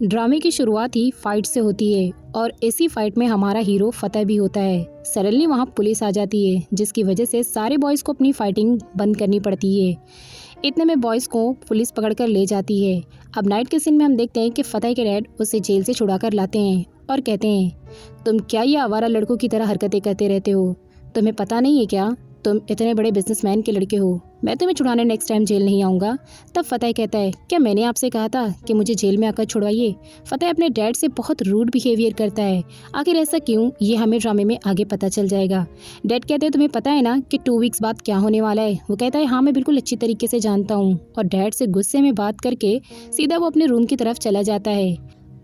ड्रामे की शुरुआत ही फाइट से होती है और इसी फाइट में हमारा हीरो फतेह भी होता है। सडनली वहाँ पुलिस आ जाती है जिसकी वजह से सारे बॉयज़ को अपनी फाइटिंग बंद करनी पड़ती है। इतने में बॉयज़ को पुलिस पकड़कर ले जाती है। अब नाइट के सीन में हम देखते हैं कि फतेह के डैड उसे जेल से छुड़ा कर लाते हैं और कहते हैं, तुम क्या ये आवारा लड़कों की तरह हरकतें करते रहते हो? तुम्हें पता नहीं है क्या? तुम इतने बड़े बिजनेसमैन के लड़के हो। मैं तुम्हें छुड़ाने नेक्स्ट टाइम जेल नहीं आऊँगा। तब फतेह कहता है, क्या मैंने आपसे कहा था कि मुझे जेल में आकर छुड़वाइए? फतेह अपने डैड से बहुत रूड बिहेवियर करता है। आखिर ऐसा क्यों, ये हमें ड्रामे में आगे पता चल जाएगा। डैड कहते हैं, तुम्हें पता है ना कि 2 वीक्स बाद क्या होने वाला है? वो कहता है, हाँ मैं बिल्कुल अच्छी तरीके से जानता हूँ। और डैड से गुस्से में बात करके सीधा वो अपने रूम की तरफ चला जाता है।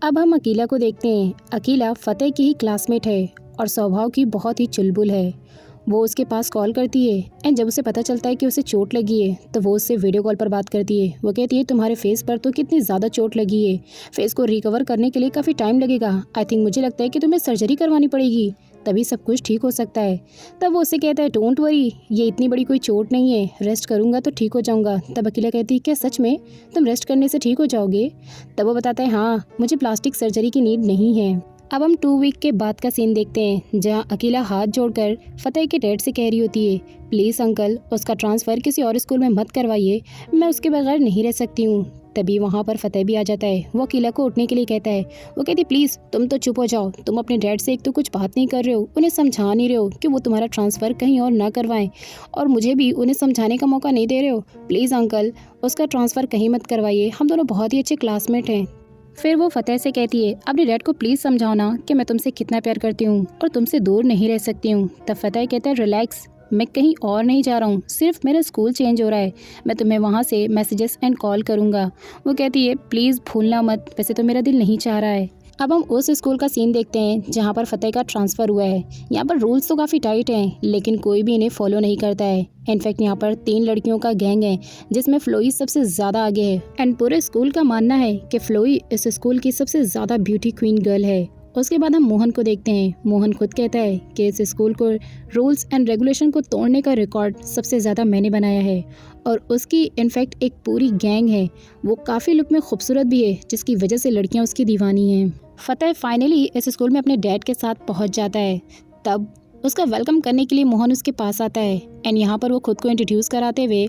अब हम अकीला को देखते हैं। अकीला फतेह की ही क्लासमेट है और स्वभाव की बहुत ही चुलबुल है। वो उसके पास कॉल करती है एंड जब उसे पता चलता है कि उसे चोट लगी है तो वो उससे वीडियो कॉल पर बात करती है। वो कहती है, तुम्हारे फेस पर तो कितनी ज़्यादा चोट लगी है, फेस को रिकवर करने के लिए काफ़ी टाइम लगेगा। आई थिंक मुझे लगता है कि तुम्हें सर्जरी करवानी पड़ेगी, तभी सब कुछ ठीक हो सकता है। तब वो उससे कहता है, डोंट वरी, ये इतनी बड़ी कोई चोट नहीं है, रेस्ट करूँगा तो ठीक हो जाऊँगा। तब अकीला कहती है, क्या सच में तुम रेस्ट करने से ठीक हो जाओगे? तब वो बताता है, हाँ मुझे प्लास्टिक सर्जरी की नीड नहीं है। अब हम 2 वीक के बाद का सीन देखते हैं जहां अकीला हाथ जोड़कर फतेह के डैड से कह रही होती है, प्लीज़ अंकल उसका ट्रांसफ़र किसी और स्कूल में मत करवाइए, मैं उसके बगैर नहीं रह सकती हूँ। तभी वहाँ पर फतेह भी आ जाता है। वो अकीला को उठने के लिए कहता है। वो कहती, प्लीज़ तुम तो चुप हो जाओ, तुम अपने डैड से एक तो कुछ बात नहीं कर रहे हो, उन्हें समझा नहीं रहे हो कि वो तुम्हारा ट्रांसफ़र कहीं और ना करवाएं, और मुझे भी उन्हें समझाने का मौका नहीं दे रहे हो। प्लीज़ अंकल उसका ट्रांसफ़र कहीं मत करवाइए, हम दोनों बहुत ही अच्छे क्लासमेट हैं। फिर वो फतेह से कहती है, अपने डैड को प्लीज़ समझाओ ना कि मैं तुमसे कितना प्यार करती हूँ और तुमसे दूर नहीं रह सकती हूँ। तब फतेह कहता है, रिलैक्स, मैं कहीं और नहीं जा रहा हूँ, सिर्फ मेरा स्कूल चेंज हो रहा है, मैं तुम्हें वहाँ से मैसेजेस एंड कॉल करूँगा। वो कहती है, प्लीज़ भूलना मत, वैसे तो मेरा दिल नहीं चाह रहा है। अब हम उस स्कूल का सीन देखते हैं जहाँ पर फतेह का ट्रांसफ़र हुआ है। यहाँ पर रूल्स तो काफ़ी टाइट हैं लेकिन कोई भी इन्हें फॉलो नहीं करता है। इनफैक्ट यहाँ पर 3 लड़कियों का गैंग है जिसमें फ्लोई सबसे ज़्यादा आगे है एंड पूरे स्कूल का मानना है कि फ्लोई इस स्कूल की सबसे ज़्यादा ब्यूटी क्वीन गर्ल है। उसके बाद हम मोहन को देखते हैं। मोहन खुद कहता है कि इस स्कूल को रूल्स एंड रेगुलेशन को तोड़ने का रिकॉर्ड सबसे ज़्यादा मैंने बनाया है और उसकी इनफैक्ट एक पूरी गैंग है। वो काफ़ी लुक में खूबसूरत भी है जिसकी वजह से लड़कियां उसकी दीवानी हैं। फतेह फाइनली इस स्कूल में अपने डैड के साथ पहुंच जाता है। तब उसका वेलकम करने के लिए मोहन उसके पास आता है एंड यहाँ पर वो खुद को इंट्रोड्यूस कराते हुए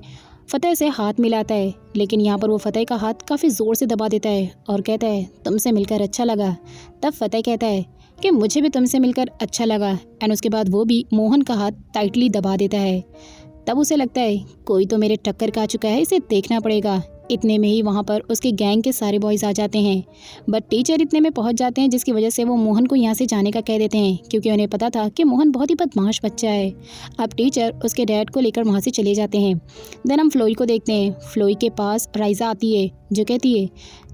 फतेह से हाथ मिलाता है, लेकिन यहाँ पर वो फतेह का हाथ काफ़ी ज़ोर से दबा देता है और कहता है, तुमसे मिलकर अच्छा लगा। तब फतेह कहता है कि मुझे भी तुमसे मिलकर अच्छा लगा एंड उसके बाद वो भी मोहन का हाथ टाइटली दबा देता है। तब उसे लगता है कोई तो मेरे टक्कर का आ चुका है, इसे देखना पड़ेगा। इतने में ही वहाँ पर उसके गैंग के सारे बॉयज़ आ जाते हैं, बट टीचर इतने में पहुँच जाते हैं जिसकी वजह से वो मोहन को यहाँ से जाने का कह देते हैं क्योंकि उन्हें पता था कि मोहन बहुत ही बदमाश बच्चा है। अब टीचर उसके डैड को लेकर वहाँ से चले जाते हैं। देन हम फ्लोई को देखते हैं। फ्लोई के पास राइज़ा आती है जो कहती है,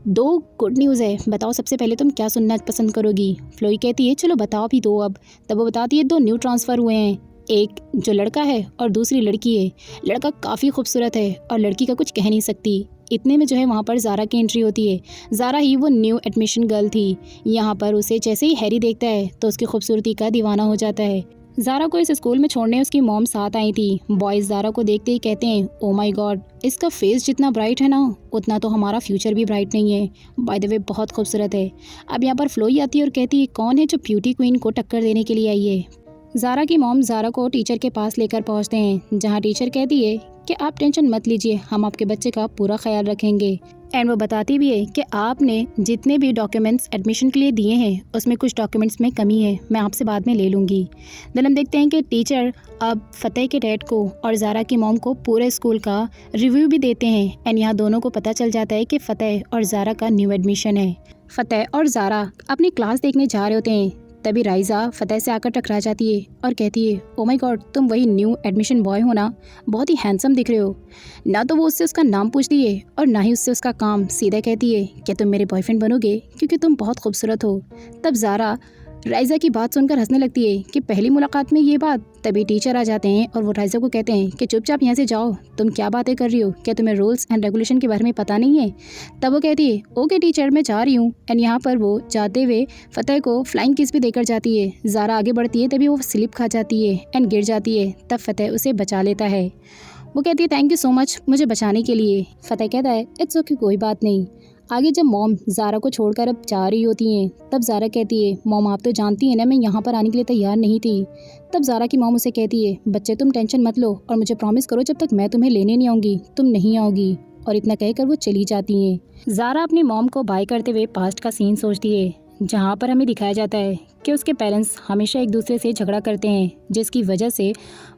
2 गुड न्यूज़ है, बताओ सबसे पहले तुम क्या सुनना पसंद करोगी? फ्लोई कहती है, चलो बताओ भी दो अब। तब वो बताती है, 2 न्यू ट्रांसफ़र हुए हैं, एक जो लड़का है और दूसरी लड़की है। लड़का काफ़ी खूबसूरत है और लड़की का कुछ कह नहीं सकती। इतने में जो है वहाँ पर ज़ारा की एंट्री होती है। ज़ारा ही वो न्यू एडमिशन गर्ल थी। यहाँ पर उसे जैसे ही हैरी देखता है तो उसकी खूबसूरती का दीवाना हो जाता है। ज़ारा को इस स्कूल में छोड़ने उसकी मॉम साथ आई थी। बॉयज़ ज़ारा को देखते ही कहते हैं, ओ माय गॉड, इसका फेस जितना ब्राइट है ना उतना तो हमारा फ्यूचर भी ब्राइट नहीं है। बाय द वे बहुत खूबसूरत है। अब यहाँ पर फ्लोई आती है और कहती है, कौन है जो ब्यूटी क्वीन को टक्कर देने के लिए आई है? ज़ारा की मॉम ज़ारा को टीचर के पास लेकर पहुंचते हैं जहां टीचर कहती है कि आप टेंशन मत लीजिए, हम आपके बच्चे का पूरा ख्याल रखेंगे। एंड वो बताती भी है कि आपने जितने भी डॉक्यूमेंट्स एडमिशन के लिए दिए हैं उसमें कुछ डॉक्यूमेंट्स में कमी है, मैं आपसे बाद में ले लूँगी। देन हम देखते हैं कि टीचर अब फतेह के डैड को और ज़ारा की मॉम को पूरे स्कूल का रिव्यू भी देते हैं एंड यहाँ दोनों को पता चल जाता है कि फतेह और ज़ारा का न्यू एडमिशन है। फतेह और ज़ारा अपनी क्लास देखने जा रहे होते हैं। तभी राइज़ा फतेह से आकर टकरा जाती है और कहती है, ओ माय गॉड, तुम वही न्यू एडमिशन बॉय हो ना, बहुत ही हैंडसम दिख रहे हो। ना तो वो उससे उसका नाम पूछती है और ना ही उससे उसका काम, सीधा कहती है कि तुम मेरे बॉयफ्रेंड बनोगे क्योंकि तुम बहुत खूबसूरत हो। तब ज़ारा राइज़ा की बात सुनकर हंसने लगती है कि पहली मुलाकात में ये बात। तभी टीचर आ जाते हैं और वो राइज़ा को कहते हैं कि चुपचाप यहाँ से जाओ, तुम क्या बातें कर रही हो, क्या तुम्हें रूल्स एंड रेगुलेशन के बारे में पता नहीं है? तब वो कहती है, ओके टीचर, मैं जा रही हूँ। एंड यहाँ पर वो जाते हुए फतेह को फ्लाइंग किस भी देकर जाती है। ज़ारा आगे बढ़ती है तभी वो स्लिप खा जाती है एंड गिर जाती है। तब फतेह उसे बचा लेता है। वो कहती है, थैंक यू सो मच मुझे बचाने के लिए। फतेह कहता है, इट्स ओके, कोई बात नहीं। आगे जब मॉम ज़ारा को छोड़कर अब जा रही होती हैं तब ज़ारा कहती है, मॉम आप तो जानती हैं ना मैं यहाँ पर आने के लिए तैयार नहीं थी। तब ज़ारा की मॉम उसे कहती है, बच्चे तुम टेंशन मत लो और मुझे प्रॉमिस करो जब तक मैं तुम्हें लेने नहीं आऊँगी तुम नहीं आओगी। और इतना कहकर वो चली जाती हैं। ज़ारा अपनी मॉम को बाय करते हुए पास्ट का सीन सोचती है जहाँ पर हमें दिखाया जाता है कि उसके पेरेंट्स हमेशा एक दूसरे से झगड़ा करते हैं जिसकी वजह से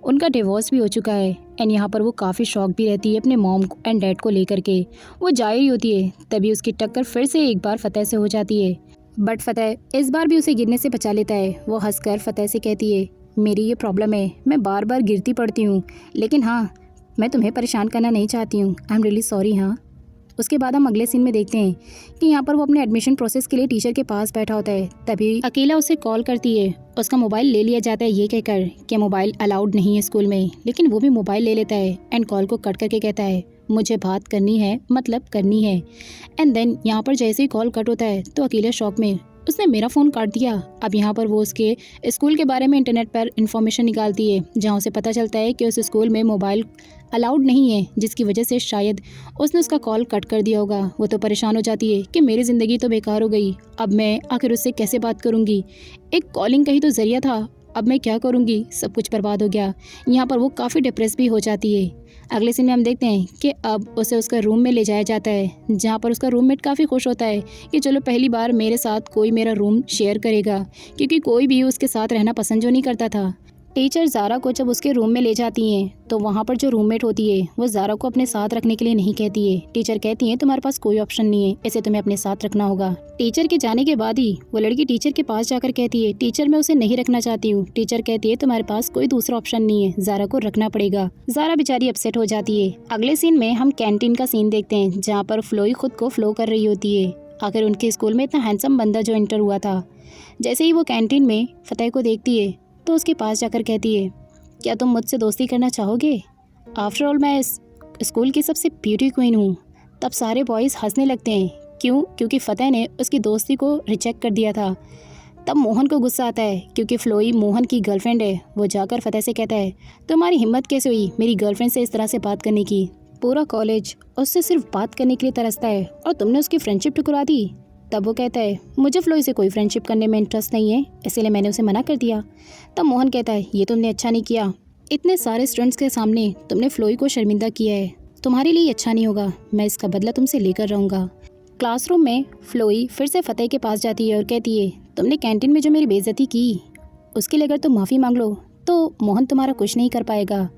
उनका डिवोर्स भी हो चुका है। एंड यहाँ पर वो काफ़ी शॉक भी रहती है अपने मॉम एंड डैड को लेकर के। वो जा रही होती है तभी उसकी टक्कर फिर से एक बार फतेह से हो जाती है, बट फतेह इस बार भी उसे गिरने से बचा लेता है। वो हंसकर फतेह से कहती है, मेरी ये प्रॉब्लम है, मैं बार बार गिरती पड़ती हूँ, लेकिन हाँ मैं तुम्हें परेशान करना नहीं चाहती हूँ, आई एम रियली सॉरी। हाँ उसके बाद हम अगले सीन में देखते हैं कि यहाँ पर वो अपने एडमिशन प्रोसेस के लिए टीचर के पास बैठा होता है। तभी अकेला उसे कॉल करती है, उसका मोबाइल ले लिया जाता है ये कहकर कि मोबाइल अलाउड नहीं है स्कूल में, लेकिन वो भी मोबाइल ले लेता है एंड कॉल को कट करके कहता है, मुझे बात करनी है मतलब करनी है। एंड देन यहाँ पर जैसे ही कॉल कट होता है तो अकेला शॉक में, उसने मेरा फ़ोन काट दिया। अब यहाँ पर वो उसके स्कूल के बारे में इंटरनेट पर इंफॉर्मेशन निकालती है जहाँ उसे पता चलता है कि उस स्कूल में मोबाइल अलाउड नहीं है, जिसकी वजह से शायद उसने उसका कॉल कट कर दिया होगा। वो तो परेशान हो जाती है कि मेरी ज़िंदगी तो बेकार हो गई, अब मैं आखिर उससे कैसे बात करूँगी, एक कॉलिंग का ही तो ज़रिया था, अब मैं क्या करूँगी, सब कुछ बर्बाद हो गया। यहाँ पर वो काफ़ी डिप्रेस भी हो जाती है। अगले सीन में हम देखते हैं कि अब उसे उसका रूम में ले जाया जाता है जहाँ पर उसका रूममेट काफ़ी खुश होता है कि चलो पहली बार मेरे साथ कोई मेरा रूम शेयर करेगा, क्योंकि कोई भी उसके साथ रहना पसंद जो नहीं करता था। टीचर ज़ारा को जब उसके रूम में ले जाती हैं तो वहाँ पर जो रूममेट होती है वो ज़ारा को अपने साथ रखने के लिए नहीं कहती है। टीचर कहती है तुम्हारे पास कोई ऑप्शन नहीं है, इसे तुम्हें अपने साथ रखना होगा। टीचर के जाने के बाद ही वो लड़की टीचर के पास जाकर कहती है, टीचर मैं उसे नहीं रखना चाहती हूँ। टीचर कहती है तुम्हारे पास कोई दूसरा ऑप्शन नहीं है, ज़ारा को रखना पड़ेगा। ज़ारा बेचारी अपसेट हो जाती है। अगले सीन में हम कैंटीन का सीन देखते हैं जहाँ पर फ्लोई खुद को फ्लो कर रही होती है। आखिर उनके स्कूल में इतना हैंडसम बंदा जो इंटर हुआ था। जैसे ही वो कैंटीन में फतेह को देखती है तो उसके पास जाकर कहती है, क्या तुम मुझसे दोस्ती करना चाहोगे? आफ्टर ऑल मैं इस स्कूल की सबसे ब्यूटी क्वीन हूँ। तब सारे बॉयज़ हंसने लगते हैं। क्यों? क्योंकि फतेह ने उसकी दोस्ती को रिजेक्ट कर दिया था। तब मोहन को गुस्सा आता है क्योंकि फ्लोई मोहन की गर्लफ्रेंड है। वो जाकर फतेह से कहता है, तुम्हारी हिम्मत कैसे हुई मेरी गर्लफ्रेंड से इस तरह से बात करने की? पूरा कॉलेज उससे सिर्फ बात करने के लिए तरसता है और तुमने उसकी फ्रेंडशिप ठुकरा दी। तब वो कहता है, मुझे फ्लोई से कोई फ्रेंडशिप करने में इंटरेस्ट नहीं है, इसीलिए मैंने उसे मना कर दिया। तब मोहन कहता है, ये तुमने अच्छा नहीं किया, इतने सारे स्टूडेंट्स के सामने तुमने फ्लोई को शर्मिंदा किया है, तुम्हारे लिए अच्छा नहीं होगा, मैं इसका बदला तुमसे लेकर रहूँगा। क्लासरूम में फ्लोई फिर से फतेह के पास जाती है और कहती है, तुमने कैंटीन में जो मेरी बेइज्जती की उसके लिए अगर तुम माफ़ी मांग लो तो मोहन तुम्हारा कुछ नहीं कर पाएगा।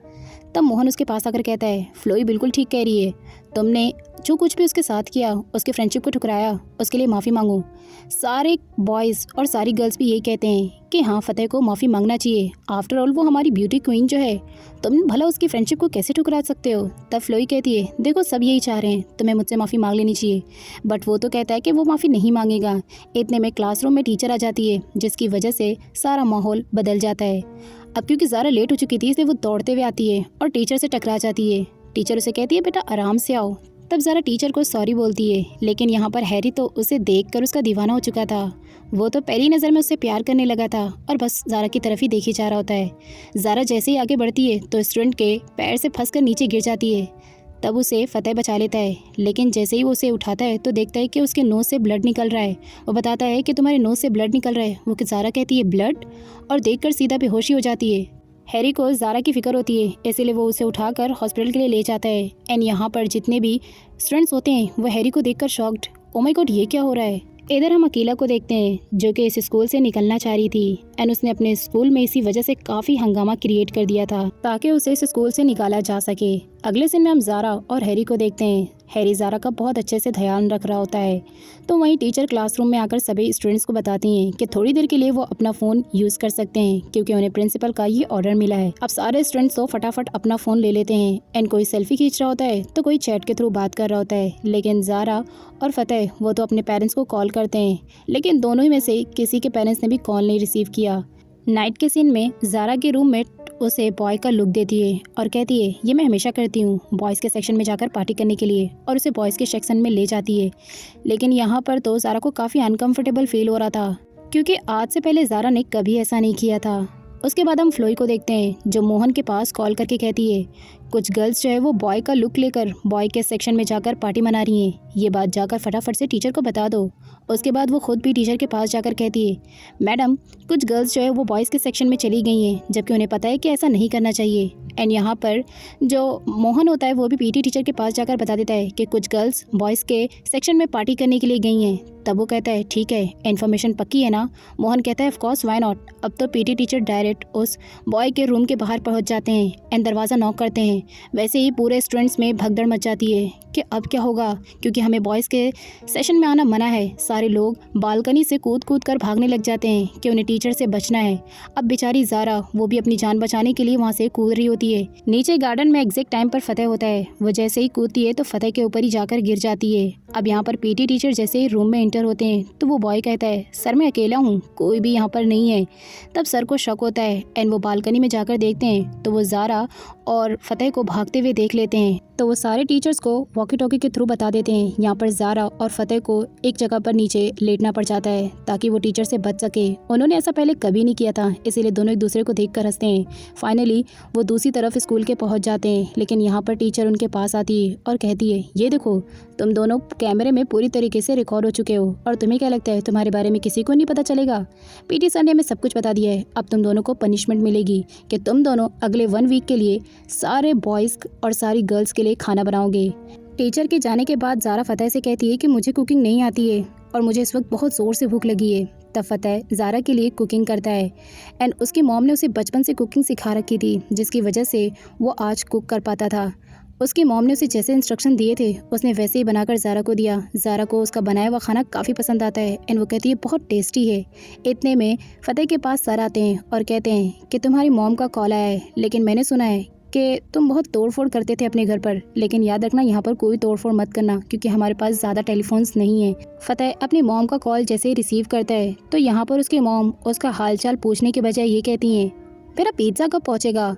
तब मोहन उसके पास आकर कहता है, फ्लोई बिल्कुल ठीक कह रही है, तुमने जो कुछ भी उसके साथ किया, उसकी फ्रेंडशिप को ठुकराया, उसके लिए माफ़ी मांगो। सारे बॉयज़ और सारी गर्ल्स भी यही कहते हैं कि हाँ फतेह को माफ़ी मांगना चाहिए, आफ्टर ऑल वो हमारी ब्यूटी क्वीन जो है, तुम भला उसकी फ्रेंडशिप को कैसे ठुकरा सकते हो? तब फ्लोई कहती है, देखो सब यही चाह रहे हैं, तुम्हें मुझसे माफ़ी मांग लेनी चाहिए, बट वो तो कहता है कि वो माफ़ी नहीं मांगेगा। इतने में क्लासरूम में टीचर आ जाती है जिसकी वजह से सारा माहौल बदल जाता है। अब क्योंकि ज़ारा लेट हो चुकी थी इसलिए वो दौड़ते हुए आती है और टीचर से टकरा जाती है। टीचर उसे कहती है, बेटा आराम से आओ। तब ज़ारा टीचर को सॉरी बोलती है, लेकिन यहाँ पर हैरी तो उसे देखकर उसका दीवाना हो चुका था। वो तो पहली नज़र में उससे प्यार करने लगा था और बस ज़ारा की तरफ ही देखी जा रहा होता है। ज़ारा जैसे ही आगे बढ़ती है तो स्टूडेंट के पैर से फंसकर नीचे गिर जाती है। तब उसे फतेह बचा लेता है, लेकिन जैसे ही वो उसे उठाता है तो देखता है कि उसके नोज़ से ब्लड निकल रहा है। वो बताता है कि तुम्हारे नोज़ से ब्लड निकल रहा है। वो ज़ारा कहती है ब्लड, और देखकर सीधा बेहोशी हो जाती है। हैरी को ज़ारा की फ़िक्र होती है, इसीलिए वो उसे उठाकर हॉस्पिटल के लिए ले जाता है। एंड यहाँ पर जितने भी स्टूडेंट्स होते हैं वो हैरी को देखकर शॉक्ड, ओ माय गॉड ये क्या हो रहा है। इधर हम अकीला को देखते हैं जो कि इस स्कूल से निकलना चाह रही थी एंड उसने अपने स्कूल में इसी वजह से काफ़ी हंगामा क्रिएट कर दिया था ताकि उसे इस स्कूल से निकाला जा सके। अगले सीन में हम ज़ारा और हैरी को देखते हैं। हैरी ज़ारा का बहुत अच्छे से ध्यान रख रहा होता है, तो वहीं टीचर क्लासरूम में आकर सभी स्टूडेंट्स को बताती हैं कि थोड़ी देर के लिए वो अपना फ़ोन यूज़ कर सकते हैं क्योंकि उन्हें प्रिंसिपल का ये ऑर्डर मिला है। अब सारे स्टूडेंट्स तो फटाफट अपना फ़ोन ले लेते हैं एंड कोई सेल्फी खींच रहा होता है तो कोई चैट के थ्रू बात कर रहा होता है। लेकिन ज़ारा और फतेह वो तो अपने पेरेंट्स को कॉल करते हैं, लेकिन दोनों ही में से किसी के पेरेंट्स ने भी कॉल नहीं रिसीव किया। नाइट के सीन में ज़ारा की रूममेट उसे बॉय का लुक देती है और कहती है, ये मैं हमेशा करती हूँ, बॉयज़ के सेक्शन में जाकर पार्टी करने के लिए, और उसे बॉयज़ के सेक्शन में ले जाती है। लेकिन यहाँ पर तो ज़ारा को काफ़ी अनकंफर्टेबल फील हो रहा था क्योंकि आज से पहले ज़ारा ने कभी ऐसा नहीं किया था। उसके बाद हम फ्लोई को देखते हैं जो मोहन के पास कॉल करके कहती है कुछ गर्ल्स जो है वो बॉय का लुक लेकर बॉय के सेक्शन में जाकर पार्टी मना रही हैं। ये बात जाकर फटाफट से टीचर को बता दो। उसके बाद वो खुद भी टीचर के पास जाकर कहती है, मैडम कुछ गर्ल्स जो है वो बॉयज़ के सेक्शन में चली गई हैं, जबकि उन्हें पता है कि ऐसा नहीं करना चाहिए। एंड यहाँ पर जो मोहन होता है वो भी पीटी टीचर के पास जाकर बता देता है कि कुछ गर्ल्स बॉयज़ के सेक्शन में पार्टी करने के लिए गई हैं। तब वो कहता है, ठीक है, इन्फॉर्मेशन पक्की है ना? मोहन कहता है, ऑफ कोर्स, व्हाई नॉट। अब तो पीटी टीचर डायरेक्ट उस बॉय के रूम के बाहर पहुंच जाते हैं एंड दरवाज़ा नॉक करते हैं। वैसे ही पूरे स्टूडेंट्स में भगदड़ मच जाती है कि अब क्या होगा, क्योंकि हमें बॉयज़ के सेशन में आना मना है। सारे लोग बालकनी से कूद कूद कर भागने लग जाते हैं कि उन्हें टीचर से बचना है। अब बेचारी ज़ारा वो भी अपनी जान बचाने के लिए वहाँ से कूद रही होती है। नीचे गार्डन में एग्जैक्ट टाइम पर फतेह होता है। वो जैसे ही कूदती है तो फतेह के ऊपर ही जाकर गिर जाती है। अब यहाँ पर पीटी टीचर जैसे ही रूम में इंटर होते हैं तो वो बॉय कहता है, सर मैं अकेला हूँ, कोई भी यहाँ पर नहीं है। तब सर को शक होता है एंड वो बालकनी में जाकर देखते हैं तो वो ज़ारा और फतेह को भागते हुए देख लेते हैं। तो वो सारे टीचर्स को वॉकी टॉकी के थ्रू बता देते हैं। यहाँ पर ज़ारा और फतेह को एक जगह पर नीचे लेटना पड़ जाता है ताकि वो टीचर से बच सके। उन्होंने ऐसा पहले कभी नहीं किया था, इसीलिए दोनों एक दूसरे को देख कर हंसते हैं। फाइनली वो दूसरी तरफ स्कूल के पहुँच जाते हैं, लेकिन यहाँ पर टीचर उनके पास आती है और कहती है, ये देखो तुम दोनों कैमरे में पूरी तरीके से रिकॉर्ड हो चुके हो और तुम्हें क्या लगता है तुम्हारे बारे में किसी को नहीं पता चलेगा? पीटी सर ने हमें सब कुछ बता दिया है। अब तुम दोनों को पनिशमेंट मिलेगी कि तुम दोनों अगले 1 वीक के लिए सारे बॉयज़ और सारी गर्ल्स के लिए खाना बनाओगे। टीचर के जाने के बाद ज़ारा फतेह से कहती है कि मुझे कुकिंग नहीं आती है और मुझे इस वक्त बहुत ज़ोर से भूख लगी है। तब फतेह ज़ारा के लिए कुकिंग करता है एंड उसकी मॉम ने उसे बचपन से कुकिंग सिखा रखी थी, जिसकी वजह से वो आज कुक कर पाता था। उसकी मॉम ने उसे जैसे इंस्ट्रक्शन दिए थे उसने वैसे ही बनाकर ज़ारा को दिया। ज़ारा को उसका बनाया हुआ खाना काफ़ी पसंद आता है एंड वो कहती है बहुत टेस्टी है। इतने में फतेह के पास सर आते हैं और कहते हैं कि तुम्हारी मॉम का कॉल आया है, लेकिन मैंने सुना है कि तुम बहुत तोड़फोड़ करते थे अपने घर पर, लेकिन याद रखना यहाँ पर कोई तोड़फोड़ मत करना क्योंकि हमारे पास ज़्यादा टेलीफोन्स नहीं है। फतेह अपनी मॉम का कॉल जैसे ही रिसीव करता है तो यहाँ पर उसकी मॉम उसका हालचाल पूछने के बजाय ये कहती हैं, मेरा पिज़्ज़ा कब पहुँचेगा?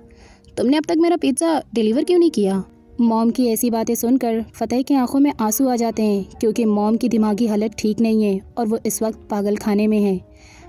तुमने अब तक मेरा पिज़्ज़ा डिलीवर क्यों नहीं किया? मॉम की ऐसी बातें सुनकर फतेह की आंखों में आंसू आ जाते हैं क्योंकि मॉम की दिमागी हालत ठीक नहीं है और वो इस वक्त पागल खाने में है।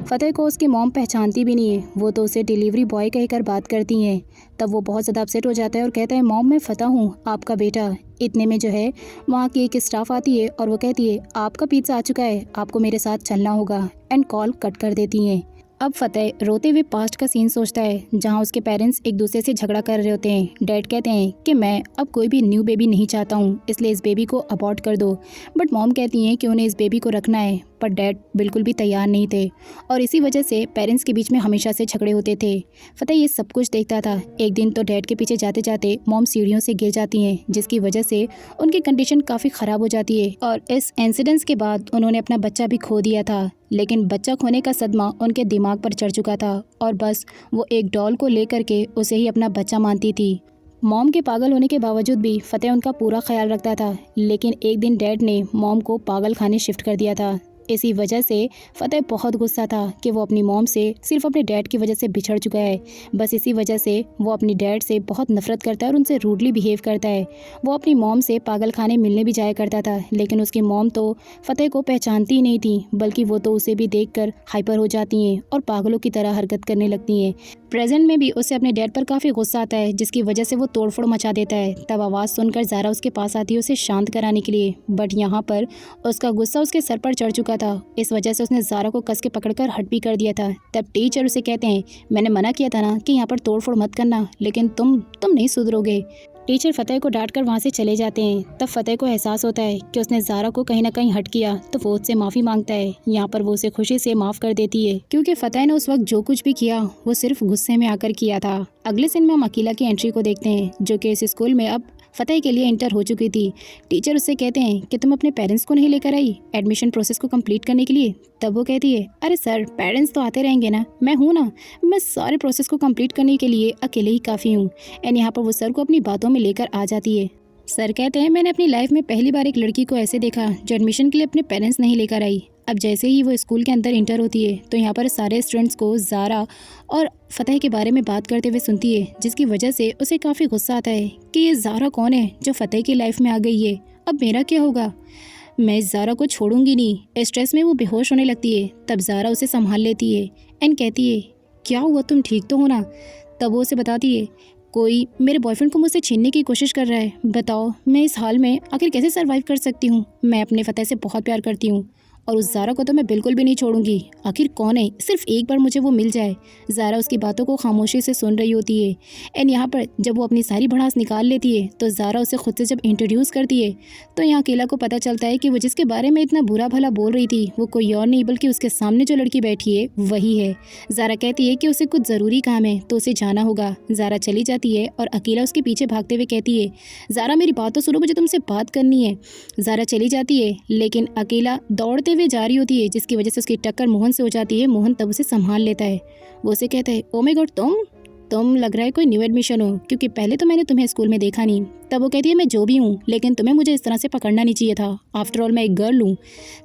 फतेह को उसकी मॉम पहचानती भी नहीं है, वो तो उसे डिलीवरी बॉय कहकर बात करती हैं। तब वो बहुत ज़्यादा अपसेट हो जाता है और कहता है, मॉम मैं फतेह हूँ, आपका बेटा। इतने में जो है वहाँ की एक स्टाफ आती है और वो कहती है, आपका पिज़्ज़ा आ चुका है, आपको मेरे साथ चलना होगा, एंड कॉल कट कर देती हैं। अब फतेह रोते हुए पास्ट का सीन सोचता है जहाँ उसके पेरेंट्स एक दूसरे से झगड़ा कर रहे होते हैं। डैड कहते हैं कि मैं अब कोई भी न्यू बेबी नहीं चाहता हूँ, इसलिए इस बेबी को अबॉर्ट कर दो। बट मॉम कहती हैं कि उन्हें इस बेबी को रखना है, पर डैड बिल्कुल भी तैयार नहीं थे और इसी वजह से पेरेंट्स के बीच में हमेशा से झगड़े होते थे। फतेह ये सब कुछ देखता था। एक दिन तो डैड के पीछे जाते जाते मॉम सीढ़ियों से गिर जाती हैं, जिसकी वजह से उनकी कंडीशन काफ़ी ख़राब हो जाती है और इस इंसिडेंस के बाद उन्होंने अपना बच्चा भी खो दिया था। लेकिन बच्चा खोने का सदमा उनके दिमाग पर चढ़ चुका था और बस वो एक डॉल को लेकर के उसे ही अपना बच्चा मानती थी। मॉम के पागल होने के बावजूद भी फतेह उनका पूरा ख्याल रखता था, लेकिन एक दिन डैड ने मॉम को पागल खाने शिफ्ट कर दिया था। इसी वजह से फतेह बहुत गुस्सा था कि वो अपनी मॉम से सिर्फ अपने डैड की वजह से बिछड़ चुका है। बस इसी वजह से वो अपनी डैड से बहुत नफरत करता है और उनसे रूडली बिहेव करता है। वो अपनी मॉम से पागल खाने मिलने भी जाया करता था, लेकिन उसकी मॉम तो फतेह को पहचानती ही नहीं थी, बल्कि वो तो उसे भी देखकर हाइपर हो जाती हैं और पागलों की तरह हरकत करने लगती हैं। प्रेजेंट में भी उसे अपने डैड पर काफ़ी गुस्सा आता है, जिसकी वजह से वो तोड़फोड़ मचा देता है। तब आवाज़ सुनकर ज़ारा उसके पास आती है उसे शांत कराने के लिए, बट यहाँ पर उसका गुस्सा उसके सर पर चढ़ चुका था। इस वजह से उसने ज़ारा को कस के पकड़कर हट भी कर दिया था। तब टीचर उसे कहते हैं, मैंने मना किया था ना कि यहाँ पर तोड़फोड़ मत करना, लेकिन तुम नहीं सुधरोगे। टीचर फतेह को डांट कर वहाँ से चले जाते हैं। तब फतेह को एहसास होता है कि उसने ज़ारा को कहीं ना कहीं हट किया, तो वो उससे माफ़ी मांगता है। यहाँ पर वो उसे खुशी से माफ़ कर देती है क्योंकि फतेह ने उस वक्त जो कुछ भी किया वो सिर्फ गुस्से में आकर किया था। अगले सीन में हम अकीला की एंट्री को देखते हैं, जो कि इस स्कूल में अब फतेह के लिए इंटर हो चुकी थी। टीचर उससे कहते हैं कि तुम अपने पेरेंट्स को नहीं लेकर आई एडमिशन प्रोसेस को कंप्लीट करने के लिए। तब वो कहती है, अरे सर पेरेंट्स तो आते रहेंगे ना, मैं हूँ ना, मैं सारे प्रोसेस को कंप्लीट करने के लिए अकेले ही काफ़ी हूँ। एंड यहाँ पर वो सर को अपनी बातों में लेकर आ जाती है। सर कहते हैं, मैंने अपनी लाइफ में पहली बार एक लड़की को ऐसे देखा जो एडमिशन के लिए अपने पेरेंट्स नहीं लेकर आई। अब जैसे ही वो स्कूल के अंदर इंटर होती है तो यहाँ पर सारे स्टूडेंट्स को ज़ारा और फतेह के बारे में बात करते हुए सुनती है, जिसकी वजह से उसे काफ़ी गुस्सा आता है कि ये ज़ारा कौन है जो फतेह की लाइफ में आ गई है, अब मेरा क्या होगा, मैं इस ज़ारा को छोड़ूंगी नहीं। स्ट्रेस में वो बेहोश होने लगती है। तब ज़ारा उसे संभाल लेती है एंड कहती है, क्या हुआ, तुम ठीक तो हो ना? तब वो उसे बताती है, कोई मेरे बॉयफ्रेंड को मुझसे छीनने की कोशिश कर रहा है। बताओ मैं इस हाल में आखिर कैसे सरवाइव कर सकती हूँ। मैं अपने फतेह से बहुत प्यार करती हूँ और उस ज़ारा को तो मैं बिल्कुल भी नहीं छोड़ूंगी। आखिर कौन है, सिर्फ एक बार मुझे वो मिल जाए। ज़ारा उसकी बातों को खामोशी से सुन रही होती है। एंड यहाँ पर जब वो अपनी सारी भड़ास निकाल लेती है तो ज़ारा उसे खुद से जब इंट्रोड्यूस करती है तो यहाँ अकेला को पता चलता है कि वो जिसके बारे में इतना बुरा भला बोल रही थी वो कोई और नहीं बल्कि उसके सामने जो लड़की बैठी है वही है। ज़ारा कहती है कि उसे कुछ ज़रूरी काम है तो उसे जाना होगा। ज़ारा चली जाती है और अकेला उसके पीछे भागते हुए कहती है, ज़ारा मेरी बात तो सुनो, मुझे तुमसे बात करनी है। ज़ारा चली जाती है लेकिन अकेला दौड़ते हुए जा रही होती है जिसकी वजह से उसकी टक्कर मोहन से हो जाती है। मोहन तब उसे संभाल लेता है। वो उसे कहता है, ओ माय गॉड, तुम लग रहा है कोई न्यू एडमिशन हो, क्योंकि पहले तो मैंने तुम्हें स्कूल में देखा नहीं। तब वो कहती है, मैं जो भी हूँ लेकिन तुम्हें मुझे इस तरह से पकड़ना नहीं चाहिए था। आफ्टर ऑल मैं एक गर्ल हूँ।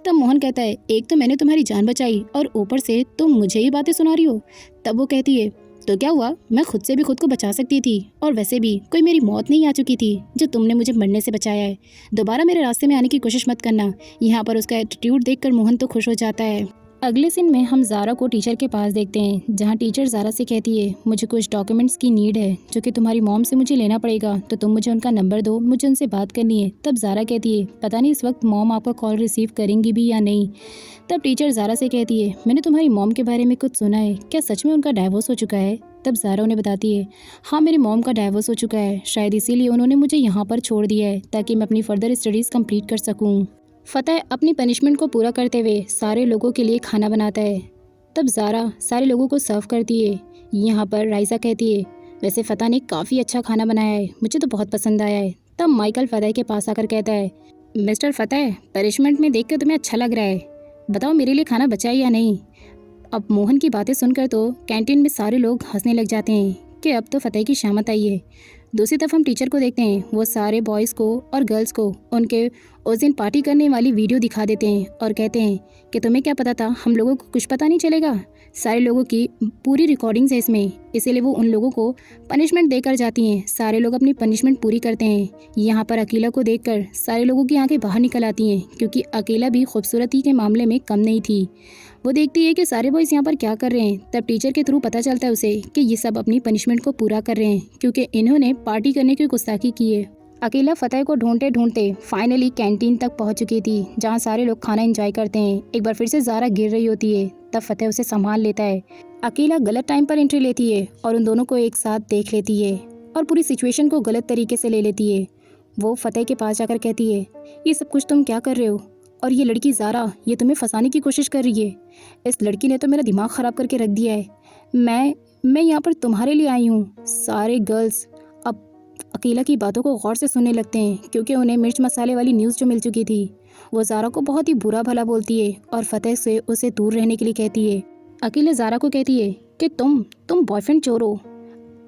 तब मोहन कहता है, एक तो मैंने तुम्हारी जान बचाई और ऊपर से तुम मुझे ही बातें सुना रही हो। तब वो कहती है, तो क्या हुआ, मैं खुद से भी खुद को बचा सकती थी और वैसे भी कोई मेरी मौत नहीं आ चुकी थी जो तुमने मुझे मरने से बचाया है। दोबारा मेरे रास्ते में आने की कोशिश मत करना। यहाँ पर उसका एटीट्यूड देखकर मोहन तो खुश हो जाता है। अगले सीन में हम ज़ारा को टीचर के पास देखते हैं जहाँ टीचर ज़ारा से कहती है, मुझे कुछ डॉक्यूमेंट्स की नीड है जो कि तुम्हारी मॉम से मुझे लेना पड़ेगा, तो तुम मुझे उनका नंबर दो, मुझे उनसे बात करनी है। तब ज़ारा कहती है, पता नहीं इस वक्त मॉम आपका कॉल रिसीव करेंगी भी या नहीं। तब टीचर ज़ारा से कहती है, मैंने तुम्हारी मॉम के बारे में कुछ सुना है, क्या सच में उनका डाइवोर्स हो चुका है। तब ज़ारा उन्हें बताती है, हाँ मेरी मॉम का डाइवोर्स हो चुका है, शायद इसीलिए उन्होंने मुझे यहाँ पर छोड़ दिया है ताकि मैं अपनी फर्दर स्टडीज़ कंप्लीट कर सकूँ। फतेह अपनी पनिशमेंट को पूरा करते हुए सारे लोगों के लिए खाना बनाता है। तब ज़ारा सारे लोगों को सर्व करती है। यहाँ पर राइसा कहती है, वैसे फतेह ने काफ़ी अच्छा खाना बनाया है, मुझे तो बहुत पसंद आया है। तब माइकल फतेह के पास आकर कहता है, मिस्टर फतेह, पनिशमेंट में देख कर तुम्हें अच्छा लग रहा है, बताओ मेरे लिए खाना बचा है या नहीं। अब मोहन की बातें सुनकर तो कैंटीन में सारे लोग हंसने लग जाते हैं कि अब तो फतेह की शामत आई है। दूसरी तरफ हम टीचर को देखते हैं, वो सारे बॉयज़ को और गर्ल्स को उनके उस दिन पार्टी करने वाली वीडियो दिखा देते हैं और कहते हैं कि तुम्हें क्या पता था, हम लोगों को कुछ पता नहीं चलेगा। सारे लोगों की पूरी रिकॉर्डिंग्स है इसमें, इसीलिए वो उन लोगों को पनिशमेंट देकर जाती हैं। सारे लोग अपनी पनिशमेंट पूरी करते हैं। यहाँ पर अकेला को देखकर सारे लोगों की आंखें बाहर निकल आती हैं क्योंकि अकेला भी खूबसूरती के मामले में कम नहीं थी। वो देखती है कि सारे बॉयज़ यहाँ पर क्या कर रहे हैं। तब टीचर के थ्रू पता चलता है उसे कि ये सब अपनी पनिशमेंट को पूरा कर रहे हैं क्योंकि इन्होंने पार्टी करने की गुस्ताखी की है। अकेला फतेह को ढूंढते ढूंढते फाइनली कैंटीन तक पहुंच चुकी थी जहां सारे लोग खाना एंजॉय करते हैं। एक बार फिर से ज़ारा गिर रही होती है, तब फतेह उसे संभाल लेता है। अकेला गलत टाइम पर एंट्री लेती है और उन दोनों को एक साथ देख लेती है और पूरी सिचुएशन को गलत तरीके से ले लेती है। वो फतेह के पास जाकर कहती है, ये सब कुछ तुम क्या कर रहे हो, और ये लड़की ज़ारा ये तुम्हें फंसाने की कोशिश कर रही है। इस लड़की ने तो मेरा दिमाग ख़राब करके रख दिया है। मैं यहाँ पर तुम्हारे लिए आई हूँ। सारे गर्ल्स अब अकेला की बातों को गौर से सुनने लगते हैं क्योंकि उन्हें मिर्च मसाले वाली न्यूज़ जो मिल चुकी थी। वो ज़ारा को बहुत ही बुरा भला बोलती है और फतेह से उसे दूर रहने के लिए कहती है। अकेला ज़ारा को कहती है कि तुम बॉयफ्रेंड चोर हो,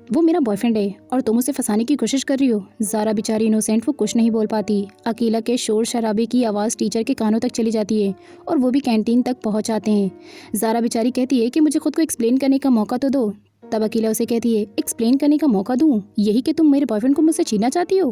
वो मेरा बॉयफ्रेंड है और तुम उसे फंसाने की कोशिश कर रही हो। ज़ारा बेचारी इनोसेंट, वो कुछ नहीं बोल पाती। अकेला के शोर शराबे की आवाज़ टीचर के कानों तक चली जाती है और वो भी कैंटीन तक पहुंच जाते हैं। ज़ारा बेचारी कहती है कि मुझे खुद को एक्सप्लेन करने का मौका तो दो। तब अकेला उसे कहती है, एक्सप्लेन करने का मौका दूँ, यही कि तुम मेरे बॉयफ्रेंड को मुझसे छीनना चाहती हो।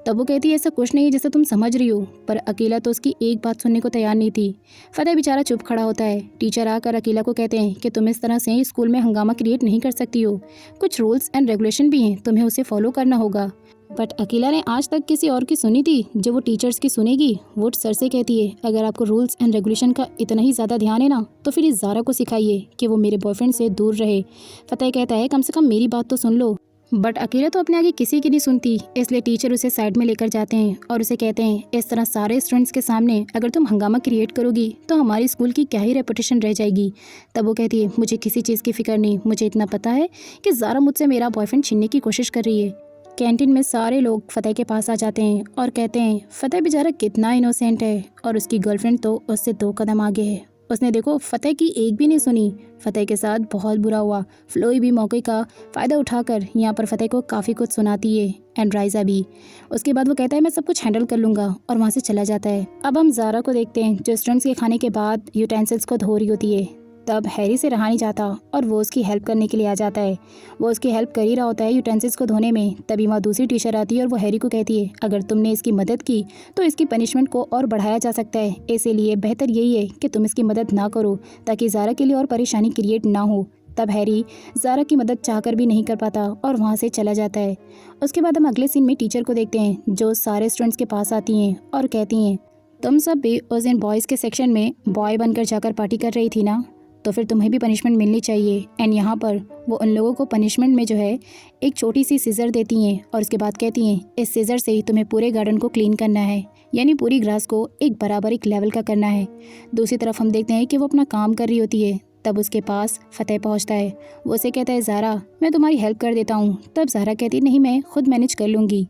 तब वो कहती है, ऐसा कुछ नहीं जैसा तुम समझ रही हो। पर अकेला तो उसकी एक बात सुनने को तैयार नहीं थी। फतेह बेचारा चुप खड़ा होता है। टीचर आकर अकेला को कहते हैं कि तुम इस तरह से स्कूल में हंगामा क्रिएट नहीं कर सकती हो, कुछ रूल्स एंड रेगुलेशन भी हैं, तुम्हें उसे फॉलो करना होगा। बट अकेला ने आज तक किसी और की सुनी थी जो वो टीचर्स की सुनेगी। वो सर से कहती है, अगर आपको रूल्स एंड रेगुलेशन का इतना ही ज़्यादा ध्यान है ना तो फिर इस ज़ारा को सिखाइए कि वो मेरे बॉयफ्रेंड से दूर रहे। फतेह कहता है, कम से कम मेरी बात तो सुन लो। बट अकेला तो अपने आगे किसी की नहीं सुनती, इसलिए टीचर उसे साइड में लेकर जाते हैं और उसे कहते हैं, इस तरह सारे स्टूडेंट्स के सामने अगर तुम हंगामा क्रिएट करोगी तो हमारी स्कूल की क्या ही रेपुटेशन रह जाएगी। तब वो कहती है, मुझे किसी चीज़ की फिक्र नहीं, मुझे इतना पता है कि ज़ारा मुझसे मेरा बॉयफ्रेंड छीनने की कोशिश कर रही है। कैंटीन में सारे लोग फतेह के पास आ जाते हैं और कहते हैं, फतेह बेचारा कितना इनोसेंट है और उसकी गर्लफ्रेंड तो उससे 2 कदम आगे है। उसने देखो फतेह की एक भी नहीं सुनी। फतेह के साथ बहुत बुरा हुआ। फ्लोई भी मौके का फ़ायदा उठाकर यहाँ पर फतेह को काफ़ी कुछ सुनाती है, एंड राइजा भी। उसके बाद वो कहता है, मैं सब कुछ हैंडल कर लूँगा और वहाँ से चला जाता है। अब हम ज़ारा को देखते हैं जो स्टूडेंट्स के खाने के बाद यूटेंसिल्स को धो रही होती है। तब हैरी से रहा नहीं जाता और वो उसकी हेल्प करने के लिए आ जाता है। वो उसकी हेल्प कर ही रहा होता है यूटेंसिल्स को धोने में। तभी वहाँ दूसरी टीचर आती है और वो हैरी को कहती है, अगर तुमने इसकी मदद की तो इसकी पनिशमेंट को और बढ़ाया जा सकता है, इसीलिए बेहतर यही है कि तुम इसकी मदद ना करो ताकि ज़ारा के लिए और परेशानी क्रिएट ना हो। तब हैरी ज़ारा की मदद चाहकर भी नहीं कर पाता और वहाँ से चला जाता है। उसके बाद हम अगले सीन में टीचर को देखते हैं जो सारे स्टूडेंट्स के पास आती हैं और कहती हैं, तुम सब भी उस दिन बॉयज़ के सेक्शन में बॉय बनकर जाकर पार्टी कर रही थी ना, तो फिर तुम्हें भी पनिशमेंट मिलनी चाहिए। एंड यहाँ पर वो उन लोगों को पनिशमेंट में जो है एक छोटी सी सीजर देती हैं और उसके बाद कहती हैं, इस सीजर से ही तुम्हें पूरे गार्डन को क्लीन करना है, यानी पूरी ग्रास को एक बराबर एक लेवल का करना है। दूसरी तरफ हम देखते हैं कि वो अपना काम कर रही होती है, तब उसके पास फतेह पहुंचता है। वो उसे कहता है, ज़ारा मैं तुम्हारी हेल्प कर देता हूँ। तब ज़ारा कहती, नहीं मैं खुद मैनेज कर लूँगी।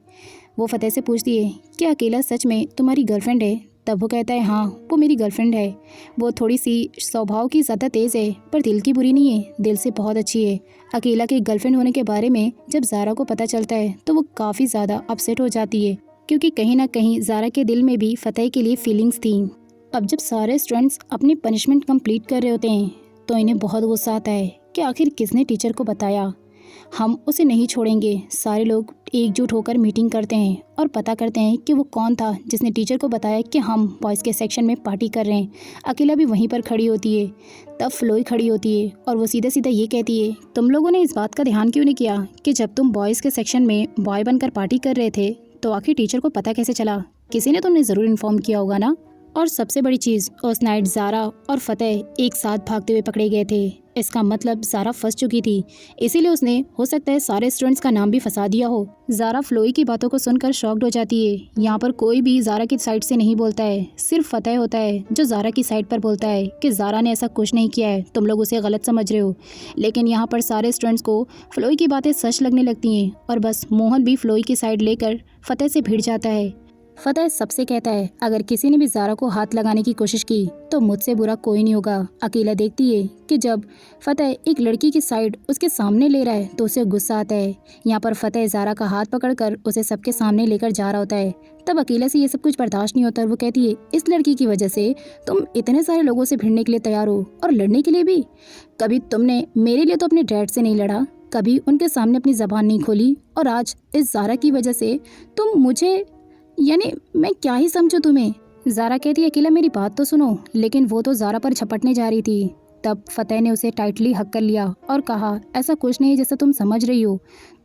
वो फतेह से पूछती है, क्या अकेला सच में तुम्हारी गर्लफ्रेंड है? तब वो कहता है, हाँ वो मेरी गर्लफ्रेंड है। वो थोड़ी सी स्वभाव की ज़्यादा तेज़ है पर दिल की बुरी नहीं है, दिल से बहुत अच्छी है। अकेला की गर्लफ्रेंड होने के बारे में जब ज़ारा को पता चलता है तो वो काफ़ी ज़्यादा अपसेट हो जाती है, क्योंकि कहीं ना कहीं ज़ारा के दिल में भी फतेह के लिए फीलिंग्स थी। अब जब सारे स्टूडेंट्स अपनी पनिशमेंट कंप्लीट कर रहे होते हैं तो इन्हें बहुत गुस्सा आता है कि आखिर किसने टीचर को बताया, हम उसे नहीं छोड़ेंगे। सारे लोग एकजुट होकर मीटिंग करते हैं और पता करते हैं कि वो कौन था जिसने टीचर को बताया कि हम बॉयज़ के सेक्शन में पार्टी कर रहे हैं। अकेला भी वहीं पर खड़ी होती है। तब फ्लोई खड़ी होती है और वो सीधा सीधा ये कहती है, तुम लोगों ने इस बात का ध्यान क्यों नहीं किया कि जब तुम बॉयज़ के सेक्शन में बॉय बनकर पार्टी कर रहे थे तो आखिर टीचर को पता कैसे चला? किसी ने तुमने ज़रूर इन्फॉर्म किया होगा ना। और सबसे बड़ी चीज़, उस नाइट ज़ारा और फतेह एक साथ भागते हुए पकड़े गए थे। इसका मतलब ज़ारा फंस चुकी थी, इसीलिए उसने हो सकता है सारे स्टूडेंट्स का नाम भी फंसा दिया हो। ज़ारा फ्लोई की बातों को सुनकर शॉक्ड हो जाती है। यहाँ पर कोई भी ज़ारा की साइड से नहीं बोलता है, सिर्फ फतेह होता है जो ज़ारा की साइड पर बोलता है कि ज़ारा ने ऐसा कुछ नहीं किया है, तुम लोग उसे गलत समझ रहे हो। लेकिन यहाँ पर सारे स्टूडेंट्स को फ्लोई की बातें सच लगने लगती हैं और बस मोहन भी फ्लोई की साइड लेकर फतेह से भिड़ जाता है। फतेह सबसे कहता है, अगर किसी ने भी ज़ारा को हाथ लगाने की कोशिश की तो मुझसे बुरा कोई नहीं होगा। अकेला देखती है कि जब फतेह एक लड़की की साइड उसके सामने ले रहा है तो उसे गुस्सा आता है। यहाँ पर फतेह ज़ारा का हाथ पकड़कर उसे सबके सामने लेकर जा रहा होता है। तब अकेला से ये सब कुछ बर्दाश्त नहीं होता और वो कहती है, इस लड़की की वजह से तुम इतने सारे लोगों से भिड़ने के लिए तैयार हो और लड़ने के लिए भी। कभी तुमने मेरे लिए तो अपने डैड से नहीं लड़ा, कभी उनके सामने अपनी ज़बान नहीं खोली, और आज इस ज़ारा की वजह से तुम मुझे, यानी मैं क्या ही समझूं तुम्हें। ज़ारा कहती है, अकेला मेरी बात तो सुनो। लेकिन वो तो ज़ारा पर झपटने जा रही थी। तब फतेह ने उसे टाइटली हक कर लिया और कहा, ऐसा कुछ नहीं जैसा तुम समझ रही हो,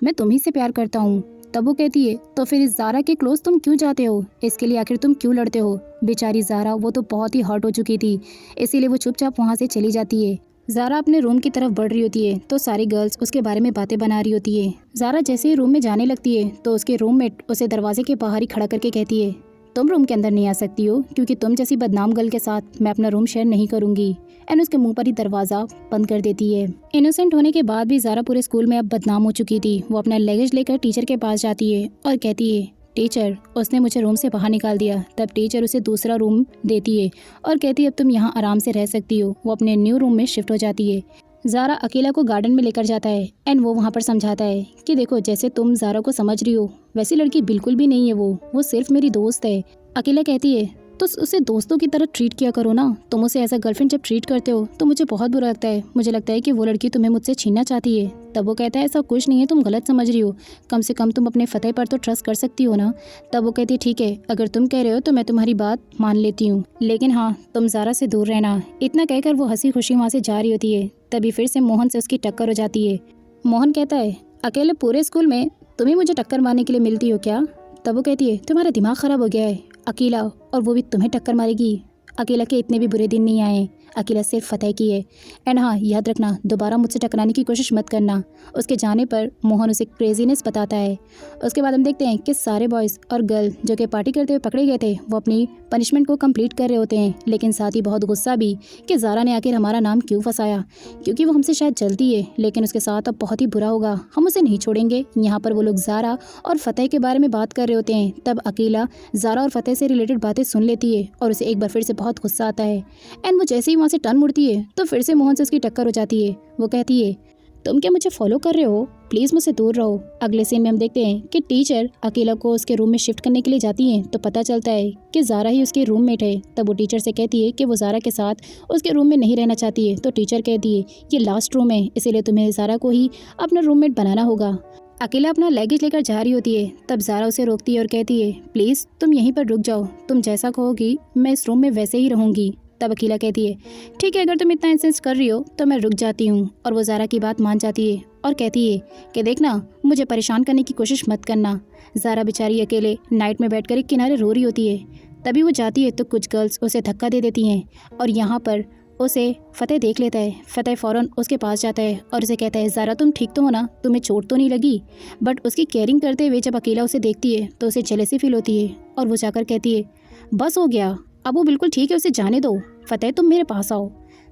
मैं तुम्ही से प्यार करता हूँ। तब वो कहती है, तो फिर इस ज़ारा के क्लोज तुम क्यों जाते हो? इसके लिए आखिर तुम क्यों लड़ते हो? बेचारी ज़ारा, वो तो बहुत ही हर्ट हो चुकी थी, इसीलिए वो चुपचाप वहाँ से चली जाती है। ज़ारा अपने रूम की तरफ बढ़ रही होती है तो सारी गर्ल्स उसके बारे में बातें बना रही होती है। ज़ारा जैसे ही रूम में जाने लगती है तो उसके रूममेट उसे दरवाजे के बाहर ही खड़ा करके कहती है, तुम रूम के अंदर नहीं आ सकती हो, क्योंकि तुम जैसी बदनाम गर्ल के साथ मैं अपना रूम शेयर नहीं करूंगी। एंड उसके मुंह पर ही दरवाज़ा बंद कर देती है। इनोसेंट होने के बाद भी ज़ारा पूरे स्कूल में अब बदनाम हो चुकी थी। वो अपना लगेज लेकर टीचर के पास जाती है और कहती है, टीचर उसने मुझे रूम से बाहर निकाल दिया। तब टीचर उसे दूसरा रूम देती है और कहती है, अब तुम यहाँ आराम से रह सकती हो। वो अपने न्यू रूम में शिफ्ट हो जाती है। ज़ारा अकेला को गार्डन में लेकर जाता है एंड वो वहाँ पर समझाता है कि देखो, जैसे तुम ज़ारा को समझ रही हो वैसी लड़की बिल्कुल भी नहीं है, वो सिर्फ मेरी दोस्त है। अकेला कहती है, तो उसे दोस्तों की तरह ट्रीट किया करो ना। तुम उसे एज अ गर्लफ्रेंड जब ट्रीट करते हो तो मुझे बहुत बुरा लगता है। मुझे लगता है कि वो लड़की तुम्हें मुझसे छीनना चाहती है। तब वो कहता है, ऐसा कुछ नहीं है, तुम गलत समझ रही हो, कम से कम तुम अपने फतेह पर तो ट्रस्ट कर सकती हो ना। तब वो कहती है, ठीक है, अगर तुम कह रहे हो तो मैं तुम्हारी बात मान लेती हूँ, लेकिन हाँ तुम ज़ारा से दूर रहना। इतना कहकर वो हंसी खुशी वहाँ से जा रही होती है। तभी फिर से मोहन से उसकी टक्कर हो जाती है। मोहन कहता है, अकेले पूरे स्कूल में तुम ही मुझे टक्कर मारने के लिए मिलती हो क्या? तब वो कहती है, तुम्हारा दिमाग ख़राब हो गया है अकेला, और वो भी तुम्हें टक्कर मारेगी। अकेला के इतने भी बुरे दिन नहीं आए, अकेला सिर्फ फतेह की है। एंड हाँ, याद रखना, दोबारा मुझसे टकराने की कोशिश मत करना। उसके जाने पर मोहन उसे क्रेजीनेस बताता है। उसके बाद हम देखते हैं कि सारे बॉयज़ और गर्ल जो कि पार्टी करते हुए पकड़े गए थे वो अपनी पनिशमेंट को कंप्लीट कर रहे होते हैं, लेकिन साथ ही बहुत गुस्सा भी कि ज़ारा ने आखिर हमारा नाम क्यों फंसाया, क्योंकि वो हमसे शायद जलती है लेकिन उसके साथ अब बहुत ही बुरा होगा, हम उसे नहीं छोड़ेंगे। यहाँ पर वो लोग ज़ारा और फतेह के बारे में बात कर रहे होते हैं। तब अकेला ज़ारा और फतेह से रिलेटेड बातें सुन लेती है और उसे एक बार फिर से बहुत गुस्सा आता है। एंड वो जैसे ही वहाँ से टर्न मुड़ती है तो फिर से मोहन से उसकी टक्कर हो जाती है। वो कहती है, तुम क्या मुझे फॉलो कर रहे हो? प्लीज़ मुझसे दूर रहो। अगले सीन में हम देखते हैं कि टीचर अकेला को उसके रूम में शिफ्ट करने के लिए जाती हैं तो पता चलता है कि ज़ारा ही उसकी रूममेट है। तब वो टीचर से कहती है कि वो ज़ारा के साथ उसके रूम में नहीं रहना चाहती है। तो टीचर कहती है, ये लास्ट रूम है, इसीलिए तुम्हें ज़ारा को ही अपना रूममेट बनाना होगा। अकेला अपना लगेज लेकर जा रही होती है। तब ज़ारा उसे रोकती है और कहती है, प्लीज़ तुम यहीं पर रुक जाओ, तुम जैसा कहोगी मैं इस रूम में वैसे ही रहूँगी। तब अकीला कहती है, ठीक है, अगर तुम इतना इंसिस्ट कर रही हो तो मैं रुक जाती हूँ। और वो ज़ारा की बात मान जाती है और कहती है कि देखना, मुझे परेशान करने की कोशिश मत करना। ज़ारा बेचारी अकेले नाइट में बैठकर एक किनारे रो रही होती है। तभी वो जाती है तो कुछ गर्ल्स उसे धक्का दे देती हैं और यहाँ पर उसे फ़तेह देख लेता है। फ़तेह फ़ौरन उसके पास जाता है और उसे कहता है, ज़ारा तुम ठीक तो हो ना, तुम्हें चोट तो नहीं लगी? बट उसकी केयरिंग करते हुए जब अकेला उसे देखती है तो उसे जेलसी फील होती है और वो जाकर कहती है, बस हो गया, अब वो बिल्कुल ठीक है, उसे जाने दो। फ़तेह तुम मेरे पास आओ।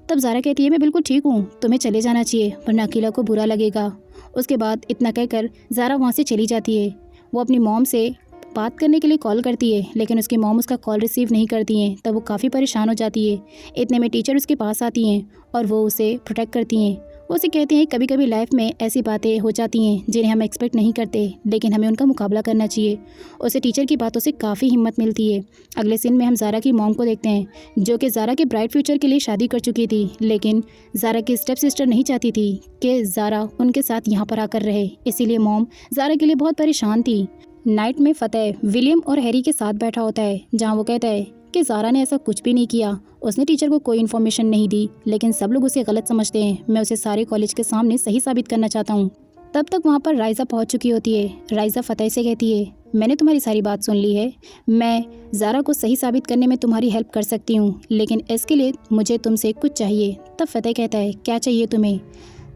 तब ज़ारा कहती है, मैं बिल्कुल ठीक हूँ, तुम्हें चले जाना चाहिए वरना अकेला को बुरा लगेगा। उसके बाद इतना कहकर ज़ारा वहाँ से चली जाती है। वो अपनी मॉम से बात करने के लिए कॉल करती है लेकिन उसकी मॉम उसका कॉल रिसीव नहीं करती हैं। तब वो काफ़ी परेशान हो जाती है। इतने में टीचर उसके पास आती हैं और वो उसे प्रोटेक्ट करती हैं। वो उसे कहती हैं कभी कभी लाइफ में ऐसी बातें हो जाती हैं जिन्हें हम एक्सपेक्ट नहीं करते, लेकिन हमें उनका मुकाबला करना चाहिए। उसे टीचर की बातों से काफ़ी हिम्मत मिलती है। अगले सीन में हम ज़ारा की मॉम को देखते हैं जो कि ज़ारा के ब्राइट फ्यूचर के लिए शादी कर चुकी थी, लेकिन ज़ारा की स्टेप सिस्टर नहीं चाहती थी कि ज़ारा उनके साथ यहाँ पर आकर रहे, इसीलिए मॉम ज़ारा के लिए बहुत परेशान थी। नाइट में फ़तेह विलियम और हैरी के साथ बैठा होता है जहाँ वो कहता है कि ज़ारा ने ऐसा कुछ भी नहीं किया, उसने टीचर को कोई इन्फॉर्मेशन नहीं दी, लेकिन सब लोग उसे गलत समझते हैं। मैं उसे सारे कॉलेज के सामने सही साबित करना चाहता हूँ। तब तक वहाँ पर राइज़ा पहुँच चुकी होती है। राइज़ा फ़तेह से कहती है, मैंने तुम्हारी सारी बात सुन ली है, मैं ज़ारा को सही साबित करने में तुम्हारी हेल्प कर सकती हूँ, लेकिन इसके लिए मुझे तुमसे कुछ चाहिए। तब फ़तेह कहता है, क्या चाहिए तुम्हें?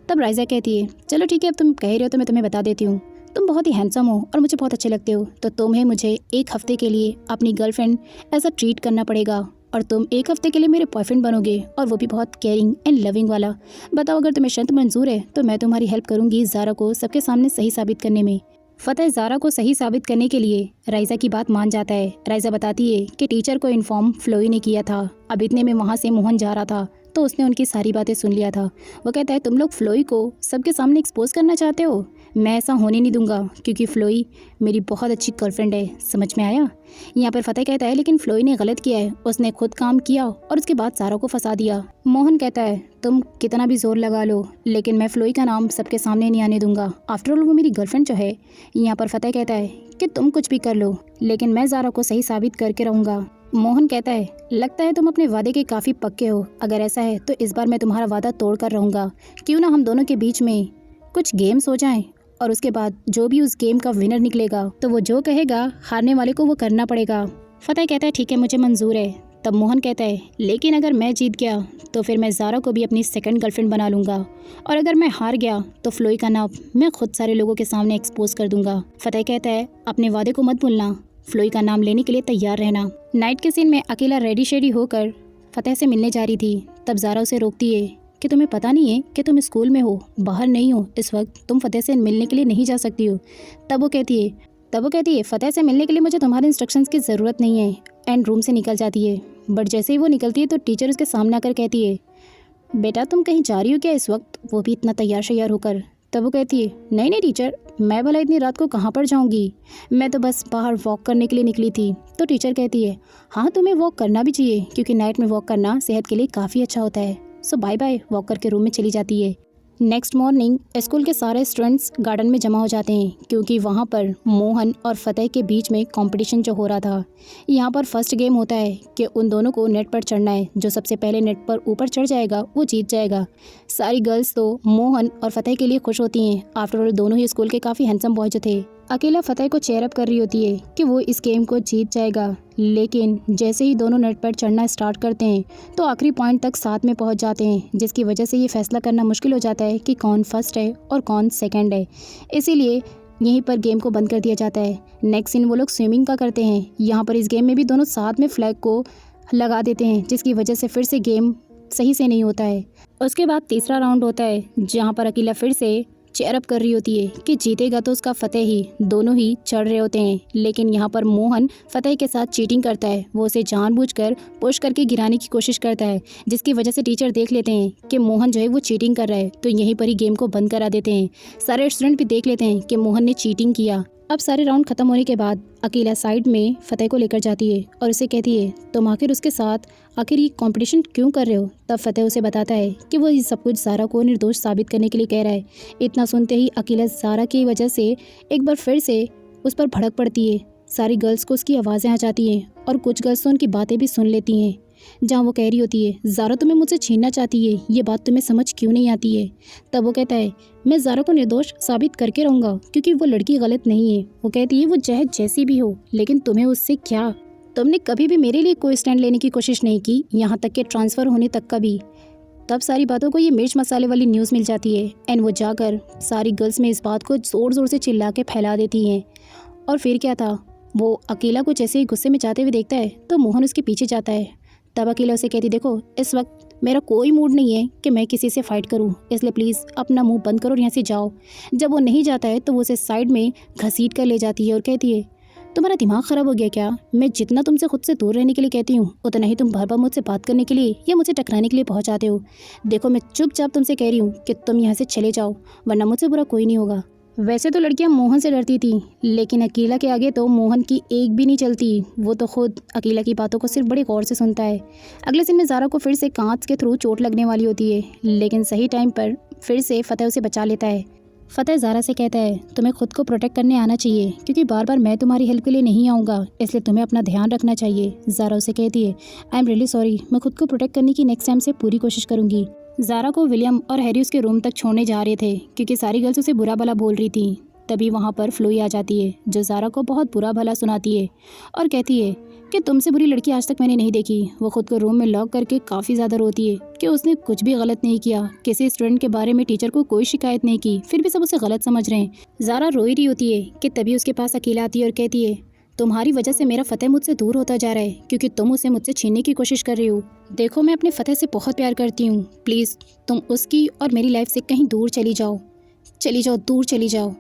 तब राइज़ा कहती है, चलो ठीक है, अब तुम कह रहे हो तो मैं तुम्हें बता देती हूँ। तुम बहुत ही हैंडसम हो और मुझे बहुत अच्छे लगते हो, तो तुम्हें मुझे एक हफ्ते के लिए अपनी गर्लफ्रेंड ऐसा ट्रीट करना पड़ेगा और तुम एक हफ्ते के लिए मेरे बॉयफ्रेंड बनोगे, और वो भी बहुत केयरिंग एंड लविंग वाला। बताओ, अगर तुम्हें शर्त मंजूर है तो मैं तुम्हारी हेल्प करूंगी ज़ारा को सबके सामने सही साबित करने में। फ़तेह ज़ारा को सही साबित करने के लिए राइज़ा की बात मान जाता है। राइज़ा बताती है कि टीचर को इन्फॉर्म फ्लोई ने किया था। अब इतने में वहाँ से मोहन जा रहा था तो उसने उनकी सारी बातें सुन लिया था। वो कहता है, तुम लोग फ्लोई को सबके सामने एक्सपोज करना चाहते हो, मैं ऐसा होने नहीं दूंगा क्योंकि फ्लोई मेरी बहुत अच्छी गर्लफ्रेंड है। समझ में आया? यहाँ पर फ़तेह कहता है, लेकिन फ्लोई ने गलत किया है, उसने खुद काम किया और उसके बाद ज़ारा को फंसा दिया। मोहन कहता है, तुम कितना भी जोर लगा लो लेकिन मैं फ्लोई का नाम सबके सामने नहीं आने दूंगा, आफ्टर ऑल वो मेरी गर्लफ्रेंड जो है। यहाँ पर फ़तेह कहता है कि तुम कुछ भी कर लो लेकिन मैं ज़ारा को सही साबित करके रहूँगा। मोहन कहता है, लगता है तुम अपने वादे के काफ़ी पक्के हो, अगर ऐसा है तो इस बार मैं तुम्हारा वादा तोड़ कर रहूँगा। क्यों ना हम दोनों के बीच में कुछ गेम्स हो जाएं और उसके बाद जो भी उस गेम का विनर निकलेगा तो वो जो कहेगा हारने वाले को वो करना पड़ेगा। फ़तेह कहता है, ठीक है, मुझे मंजूर है। तब मोहन कहता है, लेकिन अगर मैं जीत गया तो फिर मैं ज़ारा को भी अपनी सेकंड गर्लफ्रेंड बना लूँगा, और अगर मैं हार गया तो फ्लोई का नाम मैं खुद सारे लोगों के सामने एक्सपोज कर दूंगा। फ़तेह कहता है, अपने वादे को मत भूलना, फ्लोई का नाम लेने के लिए तैयार रहना। नाइट के सीन में अकेला रेडी शेडी होकर फ़तेह से मिलने जा रही थी। तब ज़ारा उसे रोकती है कि तुम्हें पता नहीं है कि तुम स्कूल में हो, बाहर नहीं हो, इस वक्त तुम फ़तेह से मिलने के लिए नहीं जा सकती हो। तब वो कहती है, फ़तेह से मिलने के लिए मुझे तुम्हारे इंस्ट्रक्शंस की ज़रूरत नहीं है, एंड रूम से निकल जाती है। बट जैसे ही वो निकलती है तो टीचर उसके सामने आकर कहती है, बेटा तुम कहीं जा रही हो क्या इस वक्त, वो भी इतना तैयार शैयार होकर। तब वो कहती है, नहीं नहीं टीचर, मैं भला इतनी रात को कहाँ पर जाऊँगी, मैं तो बस बाहर वॉक करने के लिए निकली थी। तो टीचर कहती है, हाँ तुम्हें वॉक करना भी चाहिए क्योंकि नाइट में वॉक करना सेहत के लिए काफ़ी अच्छा होता है। सो बाय बाय, वॉक करके रूम में चली जाती है। नेक्स्ट मॉर्निंग स्कूल के सारे स्टूडेंट्स गार्डन में जमा हो जाते हैं क्योंकि वहाँ पर मोहन और फ़तेह के बीच में कंपटीशन जो हो रहा था। यहाँ पर फर्स्ट गेम होता है कि उन दोनों को नेट पर चढ़ना है, जो सबसे पहले नेट पर ऊपर चढ़ जाएगा वो जीत जाएगा। सारी गर्ल्स तो मोहन और फ़तेह के लिए खुश होती हैं, आफ्टर ऑल दोनों ही स्कूल के काफ़ी हैंडसम बॉय जो थे। अकेला फ़तेह को चेयर अप कर रही होती है कि वो इस गेम को जीत जाएगा, लेकिन जैसे ही दोनों नेट पर चढ़ना स्टार्ट करते हैं तो आखिरी पॉइंट तक साथ में पहुंच जाते हैं, जिसकी वजह से ये फैसला करना मुश्किल हो जाता है कि कौन फर्स्ट है और कौन सेकंड है। इसीलिए यहीं पर गेम को बंद कर दिया जाता है। नेक्स्ट सीन वो लोग स्विमिंग का करते हैं। यहाँ पर इस गेम में भी दोनों साथ में फ्लैग को लगा देते हैं, जिसकी वजह से फिर से गेम सही से नहीं होता है। उसके बाद तीसरा राउंड होता है जहाँ पर अकेला फिर से चेयर अप कर रही होती है कि जीतेगा तो उसका फ़तेह ही। दोनों ही चढ़ रहे होते हैं, लेकिन यहाँ पर मोहन फ़तेह के साथ चीटिंग करता है। वो उसे जानबूझकर पुश करके गिराने की कोशिश करता है, जिसकी वजह से टीचर देख लेते हैं कि मोहन जो है वो चीटिंग कर रहा है, तो यहीं पर ही गेम को बंद करा देते हैं। सारे स्टूडेंट भी देख लेते हैं कि मोहन ने चीटिंग किया। अब सारे राउंड खत्म होने के बाद अकेला साइड में फ़तेह को लेकर जाती है और उसे कहती है, तुम आखिर उसके साथ आखिर ये कंपटीशन क्यों कर रहे हो। तब फ़तेह उसे बताता है कि वो ये सब कुछ ज़ारा को निर्दोष साबित करने के लिए कह रहा है। इतना सुनते ही अकेला ज़ारा की वजह से एक बार फिर से उस पर भड़क पड़ती है। सारी गर्ल्स को उसकी आवाज़ें आ जाती हैं और कुछ गर्ल्स तो उनकी बातें भी सुन लेती हैं। जहाँ वो कह रही होती है ज़ारा तुम्हें मुझसे छीनना चाहती है, ये बात तुम्हें समझ क्यों नहीं आती है। तब वो कहता है मैं ज़ारा को निर्दोष साबित करके रहूँगा क्योंकि वो लड़की गलत नहीं है। वो कहती है वो चाहे जैसी भी हो, लेकिन तुम्हें उससे क्या, तुमने कभी भी मेरे लिए कोई स्टैंड लेने की कोशिश नहीं की, यहाँ तक कि ट्रांसफ़र होने तक का भी। तब सारी बातों को ये मिर्च मसाले वाली न्यूज़ मिल जाती है एंड वो जाकर सारी गर्ल्स में इस बात को ज़ोर ज़ोर से चिल्ला के फैला देती हैं। और फिर क्या था, वो अकेला को जैसे ही गुस्से में जाते हुए देखता है तो मोहन उसके पीछे जाता है। तब अकेला उसे कहती देखो इस वक्त मेरा कोई मूड नहीं है कि मैं किसी से फ़ाइट करूं, इसलिए प्लीज़ अपना मुंह बंद करो और यहाँ से जाओ। जब वो नहीं जाता है तो वो उसे साइड में घसीट कर ले जाती है और कहती है तुम्हारा दिमाग ख़राब हो गया क्या, मैं जितना तुमसे खुद से दूर रहने के लिए कहती हूँ उतना ही तुम बार बार मुझसे बात करने के लिए या मुझे टकराने के लिए पहुँच जाते हो। देखो मैं चुपचाप तुमसे कह रही हूँ कि तुम यहाँ से चले जाओ, वरना मुझसे बुरा कोई नहीं होगा। वैसे तो लड़कियां मोहन से डरती थी, लेकिन अकीला के आगे तो मोहन की एक भी नहीं चलती। वो तो खुद अकीला की बातों को सिर्फ बड़े गौर से सुनता है। अगले दिन में ज़ारा को फिर से कांच के थ्रू चोट लगने वाली होती है, लेकिन सही टाइम पर फिर से फ़तेह उसे बचा लेता है। फ़तेह ज़ारा से कहता है तुम्हें खुद को प्रोटेक्ट करने आना चाहिए क्योंकि बार बार मैं तुम्हारी हेल्प के लिए नहीं आऊँगा, इसलिए तुम्हें अपना ध्यान रखना चाहिए। ज़ारा उसे कहती है आई एम रियली सॉरी, मैं खुद को प्रोटेक्ट करने की नेक्स्ट टाइम से पूरी कोशिश करूँगी। ज़ारा को विलियम और हैरी उसके रूम तक छोड़ने जा रहे थे क्योंकि सारी गर्ल्स उसे बुरा भला बोल रही थी। तभी वहाँ पर फ्लोई आ जाती है जो ज़ारा को बहुत बुरा भला सुनाती है और कहती है कि तुमसे बुरी लड़की आज तक मैंने नहीं देखी। वो खुद को रूम में लॉक करके काफ़ी ज़्यादा रोती है कि उसने कुछ भी गलत नहीं किया, किसी स्टूडेंट के बारे में टीचर को कोई शिकायत नहीं की, फिर भी सब उसे गलत समझ रहे हैं। ज़ारा रोई रही होती है कि तभी उसके पास अकेला आती है और कहती है तुम्हारी वजह से मेरा फ़तेह मुझसे दूर होता जा रहा है क्योंकि तुम उसे मुझसे छीनने की कोशिश कर रही हो। देखो मैं अपने फ़तेह से बहुत प्यार करती हूँ, प्लीज़ तुम उसकी और मेरी लाइफ से कहीं दूर चली जाओ, दूर चली जाओ।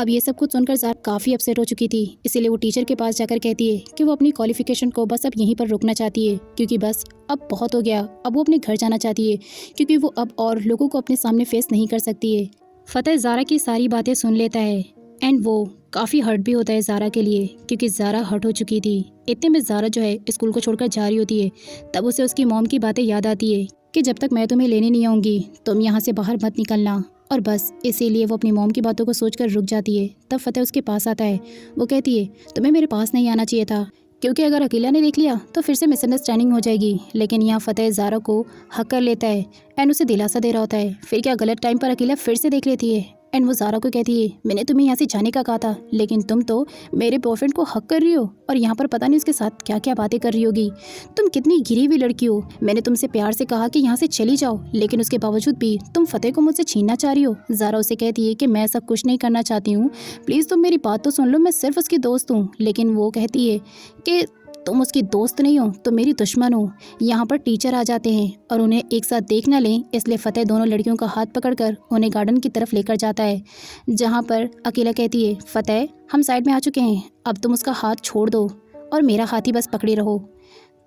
अब ये सब कुछ सुनकर ज़ारा काफ़ी अपसेट हो चुकी थी, इसीलिए वो टीचर के पास जाकर कहती है कि वो अपनी क्वालिफिकेशन को बस अब यहीं पर रोकना चाहती है क्योंकि बस अब बहुत हो गया। अब वो अपने घर जाना चाहती है क्योंकि वो अब और लोगों को अपने सामने फेस नहीं कर सकती है। फ़तेह ज़ारा की सारी बातें सुन लेता है एंड वो काफ़ी हर्ट भी होता है ज़ारा के लिए क्योंकि ज़ारा हर्ट हो चुकी थी। इतने में ज़ारा जो है स्कूल को छोड़कर जा रही होती है। तब उसे उसकी मॉम की बातें याद आती है कि जब तक मैं तुम्हें लेने नहीं आऊँगी तुम यहाँ से बाहर मत निकलना, और बस इसीलिए वो अपनी मॉम की बातों को सोचकर रुक जाती है। तब फ़तेह उसके पास आता है। वो कहती है तुम्हें मेरे पास नहीं आना चाहिए था क्योंकि अगर अकेला ने देख लिया तो फिर से मिसअंडरस्टैंडिंग हो जाएगी। लेकिन यहाँ फ़तेह ज़ारा को हक कर लेता है एंड उसे दिलासा दे रहा होता है। फिर क्या गलत टाइम पर अकेला फिर से देख लेती है एंड वो ज़ारा को कहती है मैंने तुम्हें यहाँ से जाने का कहा था, लेकिन तुम तो मेरे बॉयफ्रेंड को हक कर रही हो और यहाँ पर पता नहीं उसके साथ क्या क्या बातें कर रही होगी। तुम कितनी गिरी हुई लड़की हो, मैंने तुमसे प्यार से कहा कि यहाँ से चली जाओ, लेकिन उसके बावजूद भी तुम फ़तेह को मुझसे छीनना चाह रही हो। ज़ारा उसे कहती है कि मैं ऐसा कुछ नहीं करना चाहती हूँ, प्लीज़ तुम मेरी बात तो सुन लो, मैं सिर्फ उसकी दोस्त हूँ। लेकिन वो कहती है कि तुम उसकी दोस्त नहीं हो, तुम मेरी दुश्मन हो। यहाँ पर टीचर आ जाते हैं और उन्हें एक साथ देख ना लें, इसलिए फ़तेह दोनों लड़कियों का हाथ पकड़कर उन्हें गार्डन की तरफ लेकर जाता है, जहाँ पर अकेला कहती है फ़तेह हम साइड में आ चुके हैं, अब तुम उसका हाथ छोड़ दो और मेरा हाथ ही बस पकड़े रहो।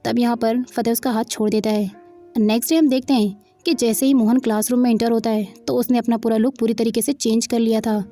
तब यहाँ पर फ़तेह उसका हाथ छोड़ देता है। नेक्स्ट डे हम देखते हैं कि जैसे ही मोहन क्लासरूम में एंटर होता है तो उसने अपना पूरा लुक पूरी तरीके से चेंज कर लिया था,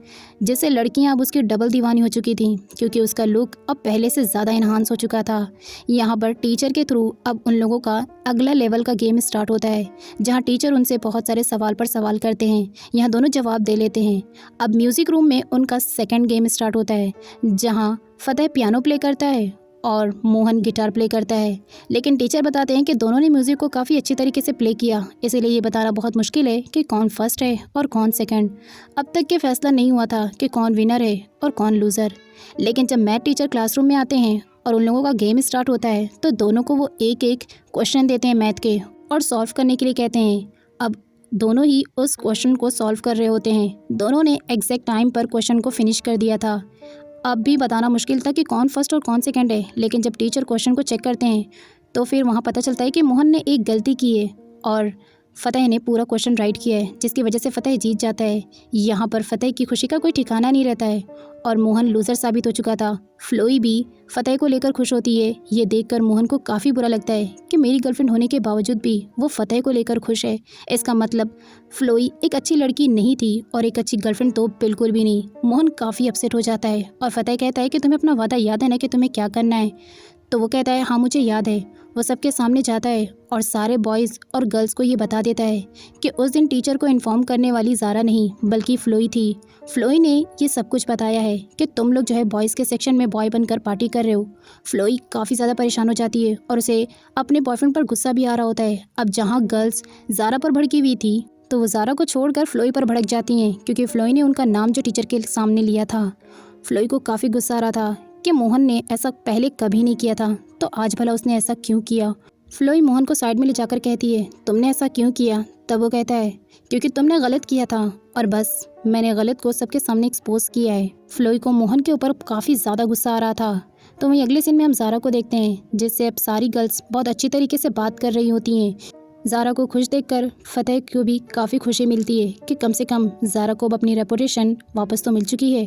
जिससे लड़कियां अब उसकी डबल दीवानी हो चुकी थी क्योंकि उसका लुक अब पहले से ज़्यादा इन्हांस हो चुका था। यहाँ पर टीचर के थ्रू अब उन लोगों का अगला लेवल का गेम स्टार्ट होता है, जहाँ टीचर उनसे बहुत सारे सवाल पर सवाल करते हैं। यहाँ दोनों जवाब दे लेते हैं। अब म्यूज़िक रूम में उनका सेकेंड गेम स्टार्ट होता है, जहाँ फ़तेह पियानो प्ले करता है और मोहन गिटार प्ले करता है। लेकिन टीचर बताते हैं कि दोनों ने म्यूज़िक को काफ़ी अच्छी तरीके से प्ले किया, इसीलिए ये बताना बहुत मुश्किल है कि कौन फर्स्ट है और कौन सेकंड। अब तक के फैसला नहीं हुआ था कि कौन विनर है और कौन लूज़र। लेकिन जब मैथ टीचर क्लासरूम में आते हैं और उन लोगों का गेम स्टार्ट होता है तो दोनों को वो एक एक क्वेश्चन देते हैं मैथ के और सॉल्व करने के लिए कहते हैं। अब दोनों ही उस क्वेश्चन को सॉल्व कर रहे होते हैं। दोनों ने एग्जैक्ट टाइम पर क्वेश्चन को फिनिश कर दिया था। अब भी बताना मुश्किल था कि कौन फर्स्ट और कौन सेकंड है, लेकिन जब टीचर क्वेश्चन को चेक करते हैं तो फिर वहाँ पता चलता है कि मोहन ने एक गलती की है और फ़तेह ने पूरा क्वेश्चन राइट किया है, जिसकी वजह से फ़तेह जीत जाता है। यहाँ पर फ़तेह की खुशी का कोई ठिकाना नहीं रहता है और मोहन लूज़र साबित हो चुका था। फ्लोई भी फ़तेह को लेकर खुश होती है। ये देखकर मोहन को काफ़ी बुरा लगता है कि मेरी गर्लफ्रेंड होने के बावजूद भी वो फ़तेह को लेकर खुश है। इसका मतलब फ्लोई एक अच्छी लड़की नहीं थी और एक अच्छी गर्लफ्रेंड तो बिल्कुल भी नहीं। मोहन काफ़ी अपसेट हो जाता है और फ़तेह कहता है कि तुम्हें अपना वादा याद है ना कि तुम्हें क्या करना है। तो वो कहता है हाँ मुझे याद है। वो सबके सामने जाता है और सारे बॉयज़ और गर्ल्स को ये बता देता है कि उस दिन टीचर को इन्फॉर्म करने वाली ज़ारा नहीं बल्कि फ्लोई थी। फ्लोई ने ये सब कुछ बताया है कि तुम लोग जो है बॉयज़ के सेक्शन में बॉय बनकर पार्टी कर रहे हो। फ्लोई काफ़ी ज़्यादा परेशान हो जाती है और उसे अपने बॉयफ्रेंड पर गुस्सा भी आ रहा होता है। अब जहाँ गर्ल्स ज़ारा पर भड़की हुई थी तो वो ज़ारा को छोड़कर फ्लोई पर भड़क जाती हैं क्योंकि फ्लोई ने उनका नाम जो टीचर के सामने लिया था। फ्लोई को काफ़ी गुस्सा आ रहा था कि मोहन ने ऐसा पहले कभी नहीं किया था, तो आज भला उसने ऐसा क्यों किया। फ्लोई मोहन को साइड में ले जाकर कहती है, तुमने ऐसा क्यों किया। तब वो कहता है, क्योंकि तुमने गलत किया था और बस मैंने गलत को सबके सामने एक्सपोज किया है। फ्लोई को मोहन के ऊपर काफ़ी ज़्यादा गुस्सा आ रहा था। तो वहीं अगले सीन में हम ज़ारा को देखते हैं जिससे अब सारी गर्ल्स बहुत अच्छी तरीके से बात कर रही होती हैं। ज़ारा को खुश देखकर फतेह को भी काफ़ी खुशी मिलती है कि कम से कम ज़ारा को अब अपनी रेपुटेशन वापस तो मिल चुकी है।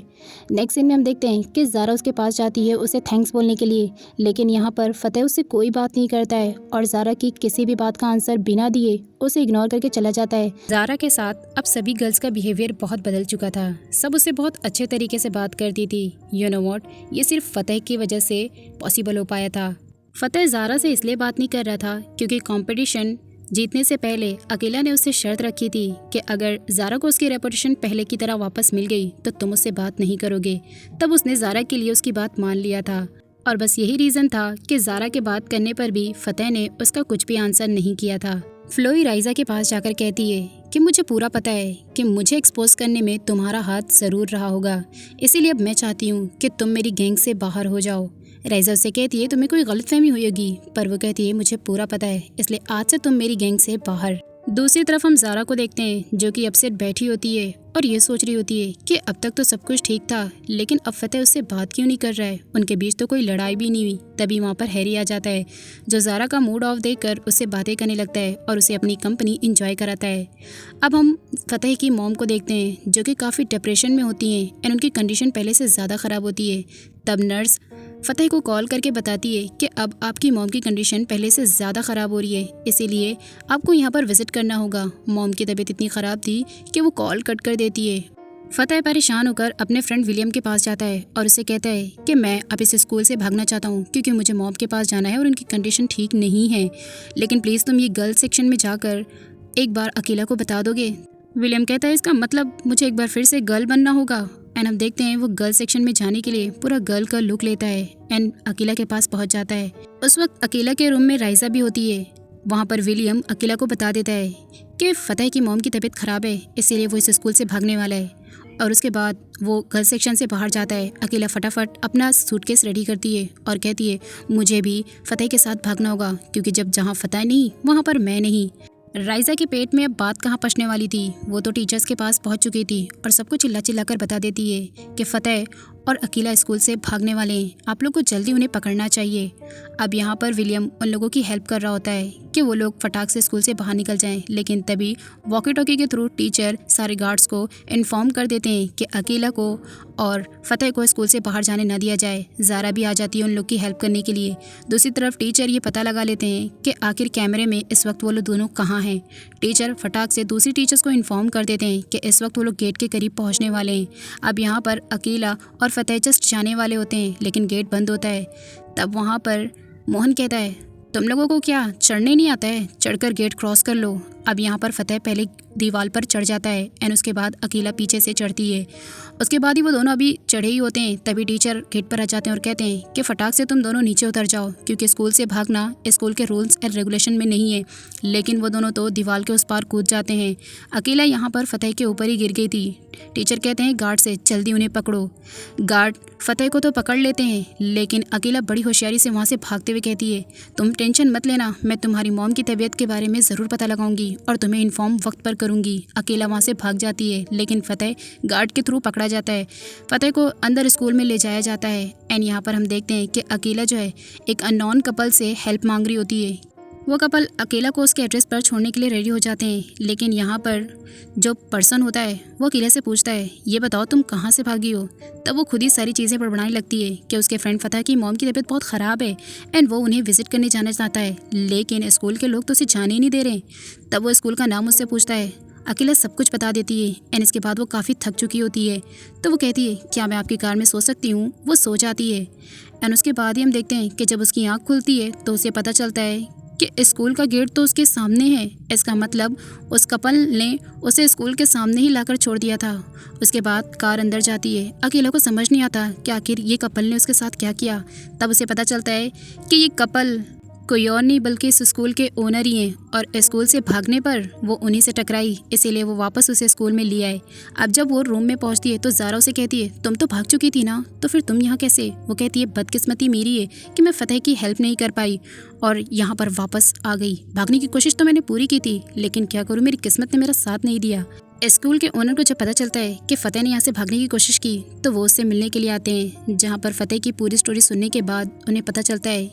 नेक्स्ट सीन में हम देखते हैं कि ज़ारा उसके पास जाती है उसे थैंक्स बोलने के लिए, लेकिन यहाँ पर फतेह उससे कोई बात नहीं करता है और ज़ारा की किसी भी बात का आंसर बिना दिए उसे इग्नोर करके चला जाता है। ज़ारा के साथ अब सभी गर्ल्स का बिहेवियर बहुत बदल चुका था। सब उसे बहुत अच्छे तरीके से बात करती थी। यू नो व्हाट, ये सिर्फ फतेह की वजह से पॉसिबल हो पाया था। फतेह ज़ारा से इसलिए बात नहीं कर रहा था क्योंकि कॉम्पिटिशन जीतने से पहले अकेला ने उससे शर्त रखी थी कि अगर ज़ारा को उसकी रेपुटेशन पहले की तरह वापस मिल गई तो तुम उससे बात नहीं करोगे। तब उसने ज़ारा के लिए उसकी बात मान लिया था और बस यही रीज़न था कि ज़ारा के बात करने पर भी फतेह ने उसका कुछ भी आंसर नहीं किया था। फ्लोई राइजा के पास जाकर कहती है कि मुझे पूरा पता है कि मुझे एक्सपोज करने में तुम्हारा हाथ ज़रूर रहा होगा, इसीलिए अब मैं चाहती हूँ कि तुम मेरी गैंग से बाहर हो जाओ। राइजा उससे कहती है तुम्हें कोई गलतफहमी हुई होगी, पर वो कहती है मुझे पूरा पता है, इसलिए आज से तुम मेरी गैंग से बाहर। दूसरी तरफ हम ज़ारा को देखते हैं जो कि अपसेट बैठी होती है और ये सोच रही होती है कि अब तक तो सब कुछ ठीक था, लेकिन अब फतेह उससे बात क्यों नहीं कर रहा है। उनके बीच तो कोई लड़ाई भी नहीं हुई। तभी वहाँ पर हैरी आ जाता है जो ज़ारा का मूड ऑफ देखकर उससे बातें करने लगता है और उसे अपनी कंपनी इंजॉय कराता है। अब हम फतेह की मॉम को देखते हैं जो कि काफ़ी डिप्रेशन में होती हैं एंड उनकी कंडीशन पहले से ज़्यादा ख़राब होती है। तब नर्स फतेह को कॉल करके बताती है कि अब आपकी मॉम की कंडीशन पहले से ज़्यादा ख़राब हो रही है, इसीलिए आपको यहाँ पर विज़िट करना होगा। मॉम की तबीयत इतनी ख़राब थी कि वो कॉल कट कर देती है। फतेह परेशान होकर अपने फ्रेंड विलियम के पास जाता है और उसे कहता है कि मैं अब इस स्कूल से भागना चाहता हूँ क्योंकि मुझे मॉम के पास जाना है और उनकी कंडीशन ठीक नहीं है, लेकिन प्लीज़ तुम ये गर्ल्स सेक्शन में जाकर एक बार अकेला को बता दोगे। विलियम कहता है इसका मतलब मुझे एक बार फिर से गर्ल बनना होगा। एंड हम देखते हैं वो गर्ल सेक्शन में जाने के लिए पूरा गर्ल का लुक लेता है एंड अकेला के पास पहुंच जाता है। उस वक्त अकेला के रूम में राइजा भी होती है। वहाँ पर विलियम अकेला को बता देता है कि फतेह की मॉम की तबीयत ख़राब है, इसीलिए वो इस स्कूल से भागने वाला है। और उसके बाद वो गर्ल सेक्शन से बाहर जाता है। अकेला फटाफट अपना सूटकेस रेडी करती है और कहती है मुझे भी फतेह के साथ भागना होगा क्योंकि जब जहाँ फतेह नहीं वहाँ पर मैं नहीं। राइजा के पेट में अब बात कहाँ पचने वाली थी, वो तो टीचर्स के पास पहुंच चुकी थी और सबको चिल्ला चिल्ला कर बता देती है कि फतेह और अकेला स्कूल से भागने वाले हैं, आप लोग को जल्दी उन्हें पकड़ना चाहिए। अब यहाँ पर विलियम उन लोगों की हेल्प कर रहा होता है कि वो लोग फटाक से स्कूल से बाहर निकल जाएं, लेकिन तभी वॉकी टॉकी के थ्रू टीचर सारे गार्ड्स को इन्फॉर्म कर देते हैं कि अकेला को और फतेह को स्कूल से बाहर जाने न दिया जाए। ज़ारा भी आ जाती है उन लोग की हेल्प करने के लिए। दूसरी तरफ टीचर ये पता लगा लेते हैं कि आखिर कैमरे में इस वक्त वो लोग दोनों कहाँ हैं। टीचर फटाक से दूसरी टीचर्स को इन्फॉर्म कर देते हैं कि इस वक्त वो लोग गेट के करीब पहुँचने वाले हैं। अब यहाँ पर अकेला और फतेह जस्ट जाने वाले होते हैं, लेकिन गेट बंद होता है। तब वहाँ पर मोहन कहता है तुम लोगों को क्या चढ़ने नहीं आता है, चढ़कर गेट क्रॉस कर लो। अब यहाँ पर फतेह पहले दीवार पर चढ़ जाता है एंड उसके बाद अकेला पीछे से चढ़ती है। उसके बाद ही वो दोनों अभी चढ़े ही होते हैं, तभी टीचर गेट पर आ जाते हैं और कहते हैं कि फटाक से तुम दोनों नीचे उतर जाओ क्योंकि स्कूल से भागना स्कूल के रूल्स एंड रेगुलेशन में नहीं है। लेकिन वो दोनों तो दीवार के उस पार कूद जाते हैं। अकेला यहाँ पर फतेह के ऊपर ही गिर गई थी। टीचर कहते हैं गार्ड से जल्दी उन्हें पकड़ो। गार्ड फतेह को तो पकड़ लेते हैं, लेकिन अकेला बड़ी होशियारी से वहाँ से भागते हुए कहती है तुम टेंशन मत लेना, मैं तुम्हारी मॉम की तबीयत के बारे में ज़रूर पता लगाऊंगी और तुम्हें इन्फॉर्म वक्त पर करूंगी। अकेला वहाँ से भाग जाती है, लेकिन फतेह गार्ड के थ्रू पकड़ा जाता है। फतेह को अंदर स्कूल में ले जाया जाता है एंड यहाँ पर हम देखते हैं कि अकेला जो है एक अननोन कपल से हेल्प मांग रही होती है। वो कपल अकेला को उसके एड्रेस पर छोड़ने के लिए रेडी हो जाते हैं, लेकिन यहाँ पर जो पर्सन होता है वो अकेला से पूछता है ये बताओ तुम कहाँ से भागी हो। तब वो खुद ही सारी चीज़ें बड़बड़ाने लगती है कि उसके फ्रेंड फतेह की मॉम की तबीयत बहुत ख़राब है एंड वो उन्हें विजिट करने जाना चाहता है, लेकिन स्कूल के लोग तो उसे जाने ही नहीं दे रहे। तब वो स्कूल का नाम उससे पूछता है अकेला सब कुछ बता देती है एंड इसके बाद वो काफ़ी थक चुकी होती है। तो वो कहती है क्या मैं आपकी कार में सो सकती हूँ। वो सो जाती है एंड उसके बाद ही हम देखते हैं कि जब उसकी आँख खुलती है तो उसे पता चलता है कि स्कूल का गेट तो उसके सामने है। इसका मतलब उस कपल ने उसे स्कूल के सामने ही लाकर छोड़ दिया था। उसके बाद कार अंदर जाती है। अकेला को समझ नहीं आता कि आखिर ये कपल ने उसके साथ क्या किया। तब उसे पता चलता है कि ये कपल कोई और नहीं बल्कि इस स्कूल के ओनर ही हैं और स्कूल से भागने पर वो उन्हीं से टकराई, इसीलिए वो वापस उसे स्कूल में ले आए। अब जब वो रूम में पहुंचती है तो ज़ारा उसे कहती है तुम तो भाग चुकी थी ना, तो फिर तुम यहाँ कैसे। वो कहती है बदकिस्मती मेरी है कि मैं फतेह की हेल्प नहीं कर पाई और यहाँ पर वापस आ गई। भागने की कोशिश तो मैंने पूरी की थी लेकिन क्या करूँ, मेरी किस्मत ने मेरा साथ नहीं दिया। स्कूल के ओनर को जब पता चलता है कि फतेह ने यहाँ से भागने की कोशिश की तो वो उससे मिलने के लिए आते हैं, जहाँ पर फतेह की पूरी स्टोरी सुनने के बाद उन्हें पता चलता है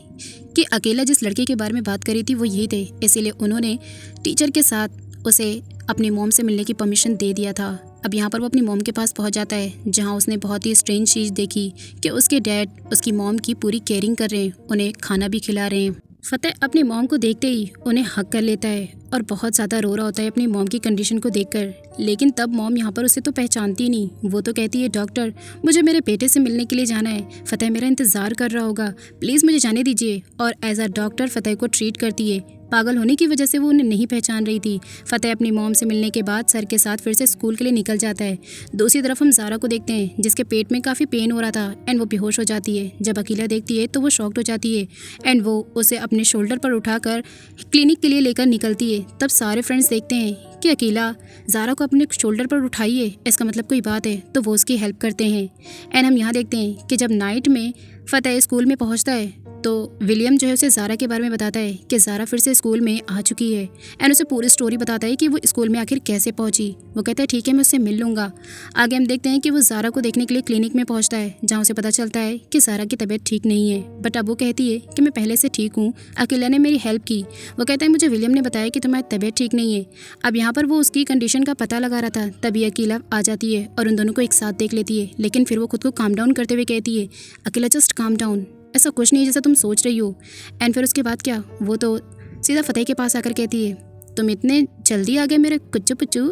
कि अकेला जिस लड़के के बारे में बात करी थी वो यही थे। इसीलिए उन्होंने टीचर के साथ उसे अपनी मॉम से मिलने की परमिशन दे दिया था। अब यहाँ पर वो अपनी मॉम के पास पहुँच जाता है, जहाँ उसने बहुत ही स्ट्रेंज चीज़ देखी कि उसके डैड उसकी मॉम की पूरी केयरिंग कर रहे हैं, उन्हें खाना भी खिला रहे हैं। फतेह अपनी मॉम को देखते ही उन्हें हक कर लेता है और बहुत ज़्यादा रो रहा होता है अपनी मॉम की कंडीशन को देखकर। लेकिन तब मॉम यहाँ पर उसे तो पहचानती नहीं। वो तो कहती है डॉक्टर मुझे मेरे बेटे से मिलने के लिए जाना है, फतेह मेरा इंतज़ार कर रहा होगा, प्लीज़ मुझे जाने दीजिए। और एज अ डॉक्टर फतेह को ट्रीट करती है। पागल होने की वजह से वो उन्हें नहीं पहचान रही थी। फतेह अपनी मॉम से मिलने के बाद सर के साथ फिर से स्कूल के लिए निकल जाता है। दूसरी तरफ हम ज़ारा को देखते हैं जिसके पेट में काफ़ी पेन हो रहा था एंड वो बेहोश हो जाती है। जब अकेला देखती है तो वो शॉक्ड हो जाती है एंड वो उसे अपने शोल्डर पर उठाकर क्लिनिक के लिए लेकर निकलती है। तब सारे फ्रेंड्स देखते हैं कि अकेला ज़ारा को अपने शोल्डर पर उठाई है, इसका मतलब कोई बात है, तो वो उसकी हेल्प करते हैं। एंड हम यहाँ देखते हैं कि जब नाइट में फतेह स्कूल में पहुँचता है तो विलियम जो है उसे ज़ारा के बारे में बताता है कि ज़ारा फिर से स्कूल में आ चुकी है एंड उसे पूरी स्टोरी बताता है कि वो स्कूल में आखिर कैसे पहुंची। वो कहता है ठीक है मैं उससे मिल लूँगा। आगे हम देखते हैं कि वो ज़ारा को देखने के लिए क्लिनिक में पहुंचता है, जहां उसे पता चलता है कि ज़ारा की तबीयत ठीक नहीं है। बट अब वो कहती है कि मैं पहले से ठीक हूँ, अकेला ने मेरी हेल्प की। वो कहता है मुझे विलियम ने बताया कि तुम्हारी तबीयत ठीक नहीं है। अब यहाँ पर वो उसकी कंडीशन का पता लगा रहा था, तभी अकेला आ जाती है और उन दोनों को एक साथ देख लेती है। लेकिन फिर वो खुद को काम डाउन करते हुए कहती है अकेला जस्ट काम डाउन, ऐसा कुछ नहीं है जैसा तुम सोच रही हो। एंड फिर उसके बाद क्या, वो तो सीधा फतेह के पास आकर कहती है तुम इतने जल्दी आ गए मेरे कुच्चू पुच्चू,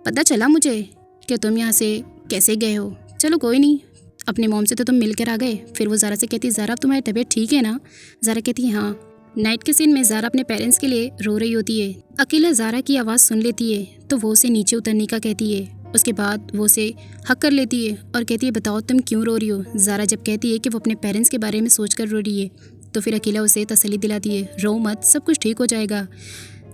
पता चला मुझे कि तुम यहाँ से कैसे गए हो। चलो कोई नहीं, अपने मॉम से तो तुम मिलकर आ गए। फिर वो ज़ारा से कहती है ज़ारा अब तुम्हारी तबीयत ठीक है ना। ज़ारा कहती है हाँ। नाइट के सीन में ज़ारा अपने पेरेंट्स के लिए रो रही होती है। अकेला ज़ारा की आवाज़ सुन लेती है तो वो उसे नीचे उतरने का कहती है। उसके बाद वो उसे हक कर लेती है और कहती है बताओ तुम क्यों रो रही हो। ज़ारा जब कहती है कि वो अपने पेरेंट्स के बारे में सोचकर रो रही है तो फिर अकेला उसे तसल्ली दिलाती है रो मत, सब कुछ ठीक हो जाएगा।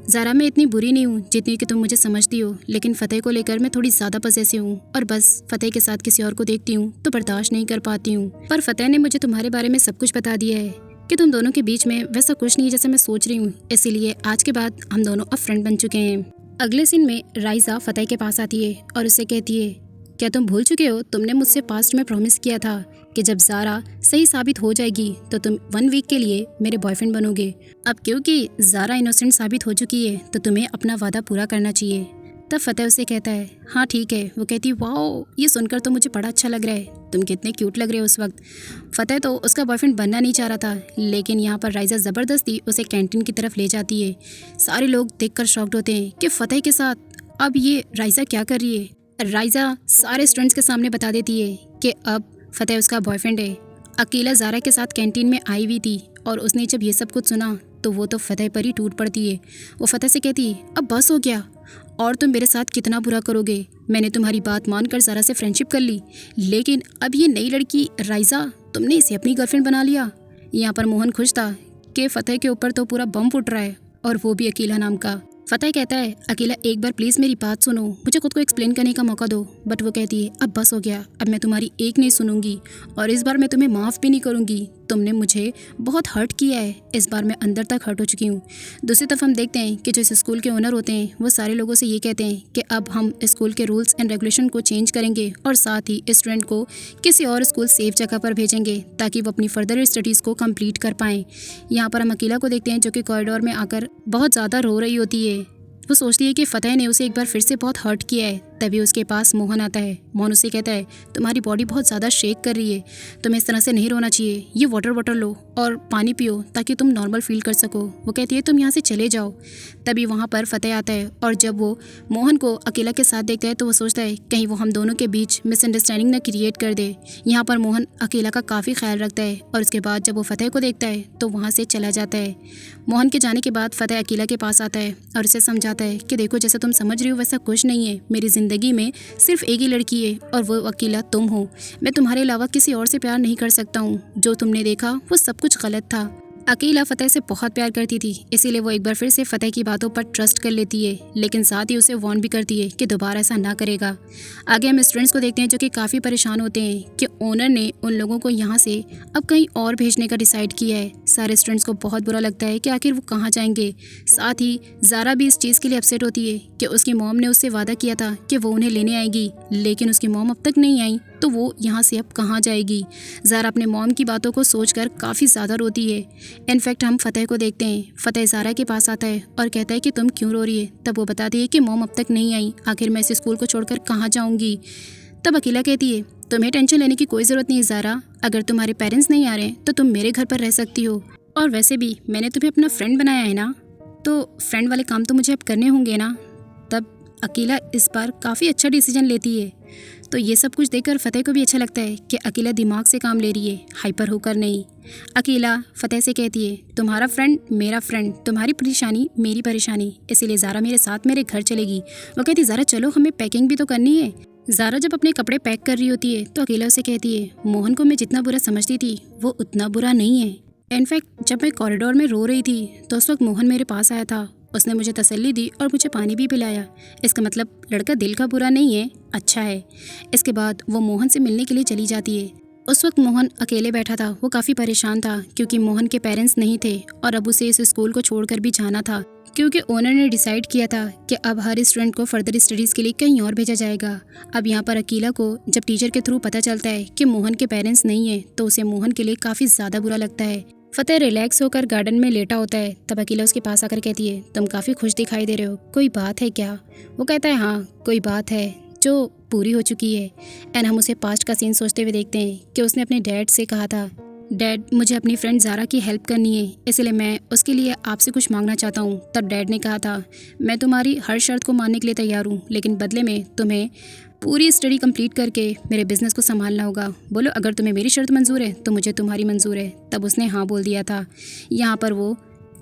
ज़ारा मैं इतनी बुरी नहीं हूँ जितनी कि तुम मुझे समझती हो, लेकिन फ़तेह को लेकर मैं थोड़ी ज़्यादा पजेसिव हूँ और बस फ़तेह के साथ किसी और को देखती हूँ तो बर्दाश्त नहीं कर पाती हूँ। पर फ़तेह ने मुझे तुम्हारे बारे में सब कुछ बता दिया है कि तुम दोनों के बीच में वैसा कुछ नहीं है जैसा मैं सोच रही हूँ, इसीलिए आज के बाद हम दोनों अब फ्रेंड बन चुके हैं। अगले सीन में राइज़ा फ़तेह के पास आती है और उससे कहती है क्या तुम भूल चुके हो, तुमने मुझसे पास्ट में प्रॉमिस किया था कि जब ज़ारा सही साबित हो जाएगी तो तुम 1 वीक के लिए मेरे बॉयफ्रेंड बनोगे। अब क्योंकि ज़ारा इनोसेंट साबित हो चुकी है तो तुम्हें अपना वादा पूरा करना चाहिए। तब फ़तेह उसे कहता है हाँ ठीक है। वो कहती है वाओ ये सुनकर तो मुझे बड़ा अच्छा लग रहा है, तुम कितने क्यूट लग रहे हो। उस वक्त फ़तेह तो उसका बॉयफ्रेंड बनना नहीं चाह रहा था, लेकिन यहाँ पर राइज़ा ज़बरदस्ती उसे कैंटीन की तरफ ले जाती है। सारे लोग देखकर शॉक्ड होते हैं कि फ़तेह के साथ अब ये राइज़ा क्या कर रही है। राइज़ा सारे स्टूडेंट्स के सामने बता देती है कि अब फ़तेह उसका बॉयफ्रेंड है। अकेला ज़ारा के साथ कैंटीन में आई हुई थी और उसने जब ये सब कुछ सुना तो वो तो फ़तेह पर ही टूट पड़ती है। वो फ़तेह से कहती है अब बस हो गया, और तुम मेरे साथ कितना बुरा करोगे। मैंने तुम्हारी बात मानकर ज़ारा से फ्रेंडशिप कर ली, लेकिन अब ये नई लड़की राइज़ा तुमने इसे अपनी गर्लफ्रेंड बना लिया। यहाँ पर मोहन खुश था कि फ़तेह के ऊपर तो पूरा बम फूट रहा है और वो भी अकेला नाम का। फ़तेह कहता है अकेला एक बार प्लीज़ मेरी बात सुनो, मुझे खुद को एक्सप्लेन करने का मौका दो। बट वो कहती है अब बस हो गया, अब मैं तुम्हारी एक नहीं सुनूंगी और इस बार मैं तुम्हें माफ़ भी नहीं करूंगी। तुमने मुझे बहुत हर्ट किया है, इस बार मैं अंदर तक हर्ट हो चुकी हूँ। दूसरी तरफ हम देखते हैं कि जो इस स्कूल के ओनर होते हैं वो सारे लोगों से ये कहते हैं कि अब हम स्कूल के रूल्स एंड रेगुलेशन को चेंज करेंगे और साथ ही स्टूडेंट को किसी और स्कूल सेफ जगह पर भेजेंगे ताकि वो अपनी फर्दर स्टडीज़ को कंप्लीट कर पाएँ। यहाँ पर हम अकेला को देखते हैं जो कि कॉरिडोर में आकर बहुत ज़्यादा रो रही होती है। वो सोचती है कि फ़तेह ने उसे एक बार फिर से बहुत हर्ट किया है, तभी उसके पास मोहन आता है। मोहन उसे कहता है, तुम्हारी बॉडी बहुत ज़्यादा शेक कर रही है, तुम्हें इस तरह से नहीं रोना चाहिए, ये वाटर बॉटल लो और पानी पियो ताकि तुम नॉर्मल फील कर सको। वो कहती है, तुम यहाँ से चले जाओ। तभी वहाँ पर फतेह आता है और जब वो मोहन को अकेला के साथ देखता है तो वो सोचता है कहीं वो हम दोनों के बीच मिसअंडरस्टैंडिंग ना क्रिएट कर दे। यहाँ पर मोहन अकेला का काफ़ी ख्याल रखता है और उसके बाद जब वो फतेह को देखता है तो वहाँ से चला जाता है। मोहन के जाने के बाद फतेह अकेला के पास आता है और उसे समझाता है कि देखो, जैसा तुम समझ रही हो वैसा कुछ नहीं है, मेरी ज़िंदगी में सिर्फ एक ही लड़की है और वो अकेला तुम हो। मैं तुम्हारे अलावा किसी और से प्यार नहीं कर सकता हूँ। जो तुमने देखा वो सब कुछ गलत था। अकेला फतेह से बहुत प्यार करती थी, इसीलिए वो एक बार फिर से फतेह की बातों पर ट्रस्ट कर लेती है, लेकिन साथ ही उसे वार्न भी करती है कि दोबारा ऐसा ना करेगा। आगे हम स्टूडेंट्स को देखते हैं जो कि काफ़ी परेशान होते हैं कि ओनर ने उन लोगों को यहाँ से अब कहीं और भेजने का डिसाइड किया है। सारे स्टूडेंट्स को बहुत बुरा लगता है कि आखिर वो कहाँ जाएंगे। साथ ही ज़ारा भी इस चीज़ के लिए अपसेट होती है कि उसकी मॉम ने उससे वादा किया था कि वो उन्हें लेने आएगी, लेकिन उसकी मॉम अब तक नहीं आई, तो वो यहाँ से अब कहाँ जाएगी। ज़ारा अपने मॉम की बातों को सोचकर काफ़ी ज़्यादा रोती है। इनफैक्ट हम फतेह को देखते हैं, फतेह ज़ारा के पास आता है और कहता है कि तुम क्यों रो रही है। तब वो बताती है कि मॉम अब तक नहीं आई, आखिर मैं इस स्कूल को छोड़कर कहाँ जाऊँगी। तब अकेला कहती है, तुम्हें टेंशन लेने की कोई ज़रूरत नहीं है ज़ारा, अगर तुम्हारे पेरेंट्स नहीं आ रहे तो तुम मेरे घर पर रह सकती हो, और वैसे भी मैंने तुम्हें अपना फ्रेंड बनाया है ना, तो फ्रेंड वाले काम तो मुझे अब करने होंगे ना। तब अकेला इस बार काफ़ी अच्छा डिसीजन लेती है। तो ये सब कुछ देखकर फतेह को भी अच्छा लगता है कि अकेला दिमाग से काम ले रही है, हाइपर होकर नहीं। अकेला फतेह से कहती है, तुम्हारा फ्रेंड मेरा फ्रेंड, तुम्हारी परेशानी मेरी परेशानी, इसीलिए ज़ारा मेरे साथ मेरे घर चलेगी। वो कहती, ज़ारा चलो, हमें पैकिंग भी तो करनी है। ज़ारा जब अपने कपड़े पैक कर रही होती है तो अकेला उसे कहती है, मोहन को मैं जितना बुरा समझती थी वो उतना बुरा नहीं है। इनफैक्ट जब मैं कॉरिडोर में रो रही थी तो उस वक्त मोहन मेरे पास आया था, उसने मुझे तसल्ली दी और मुझे पानी भी पिलाया। इसका मतलब लड़का दिल का बुरा नहीं है, अच्छा है। इसके बाद वो मोहन से मिलने के लिए चली जाती है। उस वक्त मोहन अकेले बैठा था, वो काफ़ी परेशान था क्योंकि मोहन के पेरेंट्स नहीं थे और अब उसे इस स्कूल को छोड़कर भी जाना था, क्योंकि ओनर ने डिसाइड किया था कि अब हर स्टूडेंट को फर्दर स्टडीज़ के लिए कहीं और भेजा जाएगा। अब यहाँ पर अकेला को जब टीचर के थ्रू पता चलता है कि मोहन के पेरेंट्स नहीं है तो उसे मोहन के लिए काफ़ी ज़्यादा बुरा लगता है। फतेह रिलैक्स होकर गार्डन में लेटा होता है। तब अकेला उसके पास आकर कहती है, तुम काफ़ी खुश दिखाई दे रहे हो, कोई बात है क्या? वो कहता है, हाँ कोई बात है जो पूरी हो चुकी है। एंड हम उसे पास्ट का सीन सोचते हुए देखते हैं कि उसने अपने डैड से कहा था, डैड मुझे अपनी फ्रेंड ज़ारा की हेल्प करनी है, इसलिए मैं उसके लिए आपसे कुछ मांगना चाहता हूँ। तब डैड ने कहा था, मैं तुम्हारी हर शर्त को मानने के लिए तैयार हूँ, लेकिन बदले में तुम्हें पूरी स्टडी कंप्लीट करके मेरे बिज़नेस को संभालना होगा। बोलो, अगर तुम्हें मेरी शर्त मंजूर है तो मुझे तुम्हारी मंजूर है। तब उसने हाँ बोल दिया था। यहाँ पर वो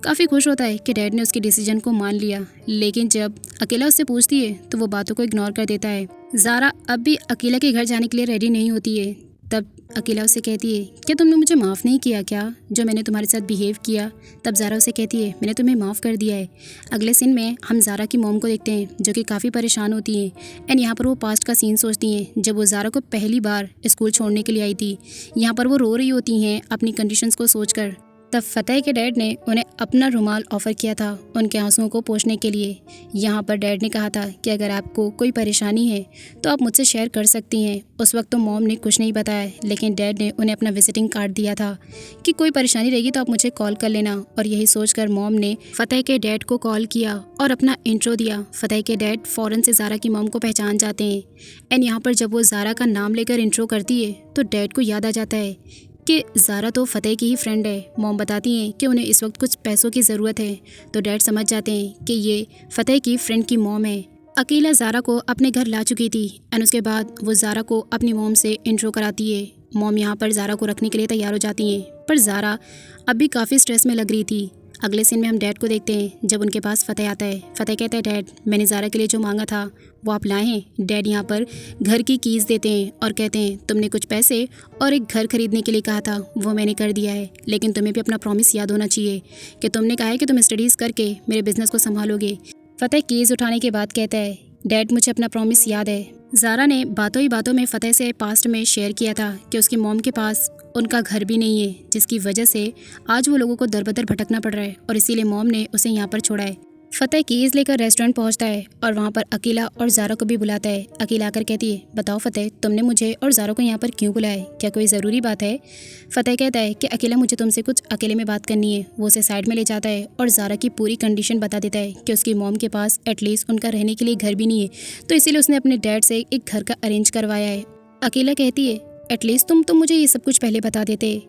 काफ़ी खुश होता है कि डैड ने उसके डिसीजन को मान लिया, लेकिन जब अकेला उससे पूछती है तो वो बातों को इग्नोर कर देता है। ज़ारा अब भी अकेला के घर जाने के लिए रेडी नहीं होती है। तब अकेला उसे कहती है, क्या तुमने मुझे माफ़ नहीं किया क्या, जो मैंने तुम्हारे साथ बिहेव किया? तब ज़ारा उसे कहती है, मैंने तुम्हें माफ़ कर दिया है। अगले सीन में हम ज़ारा की मॉम को देखते हैं जो कि काफ़ी परेशान होती हैं। एंड यहाँ पर वो पास्ट का सीन सोचती हैं जब वो ज़ारा को पहली बार स्कूल छोड़ने के लिए आई थी। यहाँ पर वो रो रही होती हैं अपनी कंडीशंस को सोचकर। तब फतेह के डैड ने उन्हें अपना रुमाल ऑफ़र किया था उनके आंसुओं को पोंछने के लिए। यहाँ पर डैड ने कहा था कि अगर आपको कोई परेशानी है तो आप मुझसे शेयर कर सकती हैं। उस वक्त तो मॉम ने कुछ नहीं बताया, लेकिन डैड ने उन्हें अपना विजिटिंग कार्ड दिया था कि कोई परेशानी रहेगी तो आप मुझे कॉल कर लेना। और यही सोचकर मॉम ने फतेह के डैड को कॉल किया और अपना इंट्रो दिया। फतेह के डैड फ़ौरन से ज़ारा की मॉम को पहचान जाते हैं। एंड यहाँ पर जब वो ज़ारा का नाम लेकर इंट्रो करती है तो डैड को याद आ जाता है कि ज़ारा तो फतेह की ही फ्रेंड है। मॉम बताती हैं कि उन्हें इस वक्त कुछ पैसों की ज़रूरत है, तो डैड समझ जाते हैं कि ये फतेह की फ्रेंड की मॉम है। अकेला ज़ारा को अपने घर ला चुकी थी एंड उसके बाद वो ज़ारा को अपनी मॉम से इंट्रो कराती है। मॉम यहाँ पर ज़ारा को रखने के लिए तैयार हो जाती हैं, पर ज़ारा अब भी काफ़ी स्ट्रेस में लग रही थी। अगले सीन में हम डैड को देखते हैं जब उनके पास फतेह आता है। फतेह कहता है, डैड मैंने ज़ारा के लिए जो मांगा था वो आप लाए हैं। डैड यहाँ पर घर की कीज़ देते हैं और कहते हैं, तुमने कुछ पैसे और एक घर खरीदने के लिए कहा था वो मैंने कर दिया है, लेकिन तुम्हें भी अपना प्रॉमिस याद होना चाहिए कि तुमने कहा है कि तुम स्टडीज़ करके मेरे बिज़नेस को संभालोगे। फतेह कीज़ उठाने के बाद कहता है, डैड मुझे अपना प्रॉमिस याद है। ज़ारा ने बातों ही बातों में फतेह से पास्ट में शेयर किया था कि उसकी मॉम के पास उनका घर भी नहीं है, जिसकी वजह से आज वो लोगों को दर बदर भटकना पड़ रहा है और इसीलिए मॉम ने उसे यहाँ पर छोड़ा है। फतेह कीज़ लेकर रेस्टोरेंट पहुंचता है और वहां पर अकीला और ज़ारा को भी बुलाता है। अकीला आकर कहती है, बताओ फतेह, तुमने मुझे और ज़ारा को यहाँ पर क्यों बुलाया है? क्या कोई ज़रूरी बात है? फतेह कहता है कि अकेला, मुझे तुमसे कुछ अकेले में बात करनी है। वो उसे साइड में ले जाता है और ज़ारा की पूरी कंडीशन बता देता है कि उसकी मॉम के पास एटलीस्ट उनका रहने के लिए घर भी नहीं है, तो इसीलिए उसने अपने डैड से एक घर का अरेंज करवाया है। अकेला कहती है, एटलीस्ट तुम मुझे ये सब कुछ पहले बता देते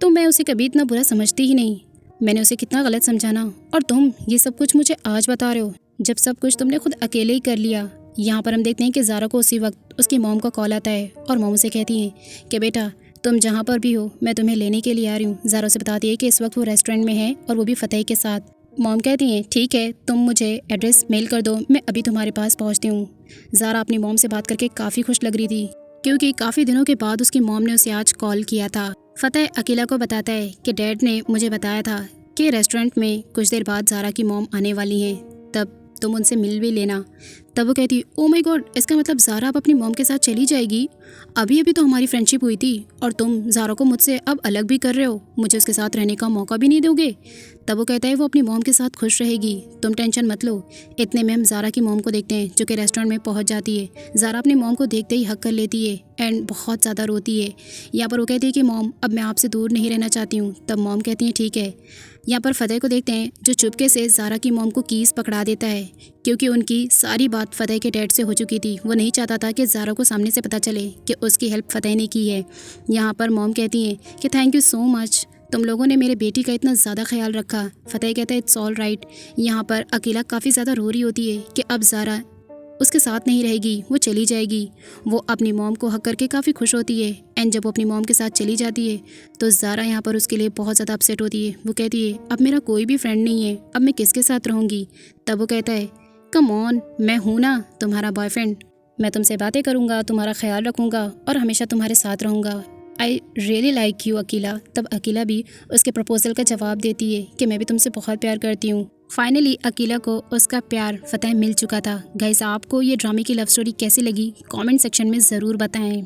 तो मैं उसे कभी इतना बुरा समझती ही नहीं। मैंने उसे कितना गलत समझाना, और तुम ये सब कुछ मुझे आज बता रहे हो जब सब कुछ तुमने खुद अकेले ही कर लिया। यहाँ पर हम देखते हैं कि ज़ारा को उसी वक्त उसकी मॉम का कॉल आता है और मॉम उसे कहती हैं कि बेटा, तुम जहाँ पर भी हो मैं तुम्हें लेने के लिए आ रही हूँ। ज़ारा उसे बताती है कि इस वक्त वो रेस्टोरेंट में है और वो भी फतेह के साथ। मॉम कहती हैं, ठीक है, तुम मुझे एड्रेस मेल कर दो, मैं अभी तुम्हारे पास पहुँचती हूँ। ज़ारा अपनी मॉम से बात करके काफ़ी खुश लग रही थी क्योंकि काफ़ी दिनों के बाद उसकी मॉम ने उसे आज कॉल किया था। फतेह अकेला को बताता है कि डैड ने मुझे बताया था कि रेस्टोरेंट में कुछ देर बाद ज़ारा की मॉम आने वाली हैं, तब तुम उनसे मिल भी लेना। तब वो कहती, ओ माय गॉड, इसका मतलब ज़ारा अब अपनी मॉम के साथ चली जाएगी? अभी अभी तो हमारी फ्रेंडशिप हुई थी और तुम ज़ारा को मुझसे अब अलग भी कर रहे हो, मुझे उसके साथ रहने का मौका भी नहीं दोगे? तब वो कहता है, वो अपनी मॉम के साथ खुश रहेगी, तुम टेंशन मत लो। इतने में हम ज़ारा की मॉम को देखते हैं जो कि रेस्टोरेंट में पहुंच जाती है। ज़ारा अपनी मॉम को देखते ही हक कर लेती है एंड बहुत ज़्यादा रोती है। यहाँ पर वो कहती है कि मॉम, अब मैं आपसे दूर नहीं रहना चाहती हूँ। तब मॉम कहती है, ठीक है। यहाँ पर फतेह को देखते हैं जो चुपके से ज़ारा की मॉम को कीज़ पकड़ा देता है क्योंकि उनकी सारी बात फतेह के डैड से हो चुकी थी। वो नहीं चाहता था कि ज़ारा को सामने से पता चले कि उसकी हेल्प फतेह ने की है। यहाँ पर मॉम कहती हैं कि थैंक यू सो मच, तुम लोगों ने मेरे बेटी का इतना ज़्यादा ख्याल रखा। फतेह कहता है, इट्स ऑल राइट। यहाँ पर अकेला काफ़ी ज़्यादा रो रही होती है कि अब ज़ारा उसके साथ नहीं रहेगी, वो चली जाएगी। वो अपनी मॉम को हक करके काफ़ी खुश होती है एंड जब वो अपनी मॉम के साथ चली जाती है तो ज़ारा यहाँ पर उसके लिए बहुत ज़्यादा अपसेट होती है। वो कहती है, अब मेरा कोई भी फ्रेंड नहीं है, अब मैं किसके साथ रहूँगी? तब वो कहता है, कम ऑन, मैं हूँ ना तुम्हारा बॉयफ्रेंड, मैं तुमसे बातें करूँगा, तुम्हारा ख्याल रखूँगा और हमेशा तुम्हारे साथ रहूँगा। I really like you Akila. तब अकीला भी उसके प्रपोजल का जवाब देती है कि मैं भी तुमसे बहुत प्यार करती हूँ। फाइनली अकीला को उसका प्यार फतेह मिल चुका था। गाइस, आपको ये ड्रामे की लव स्टोरी कैसी लगी? कमेंट सेक्शन में ज़रूर बताएं।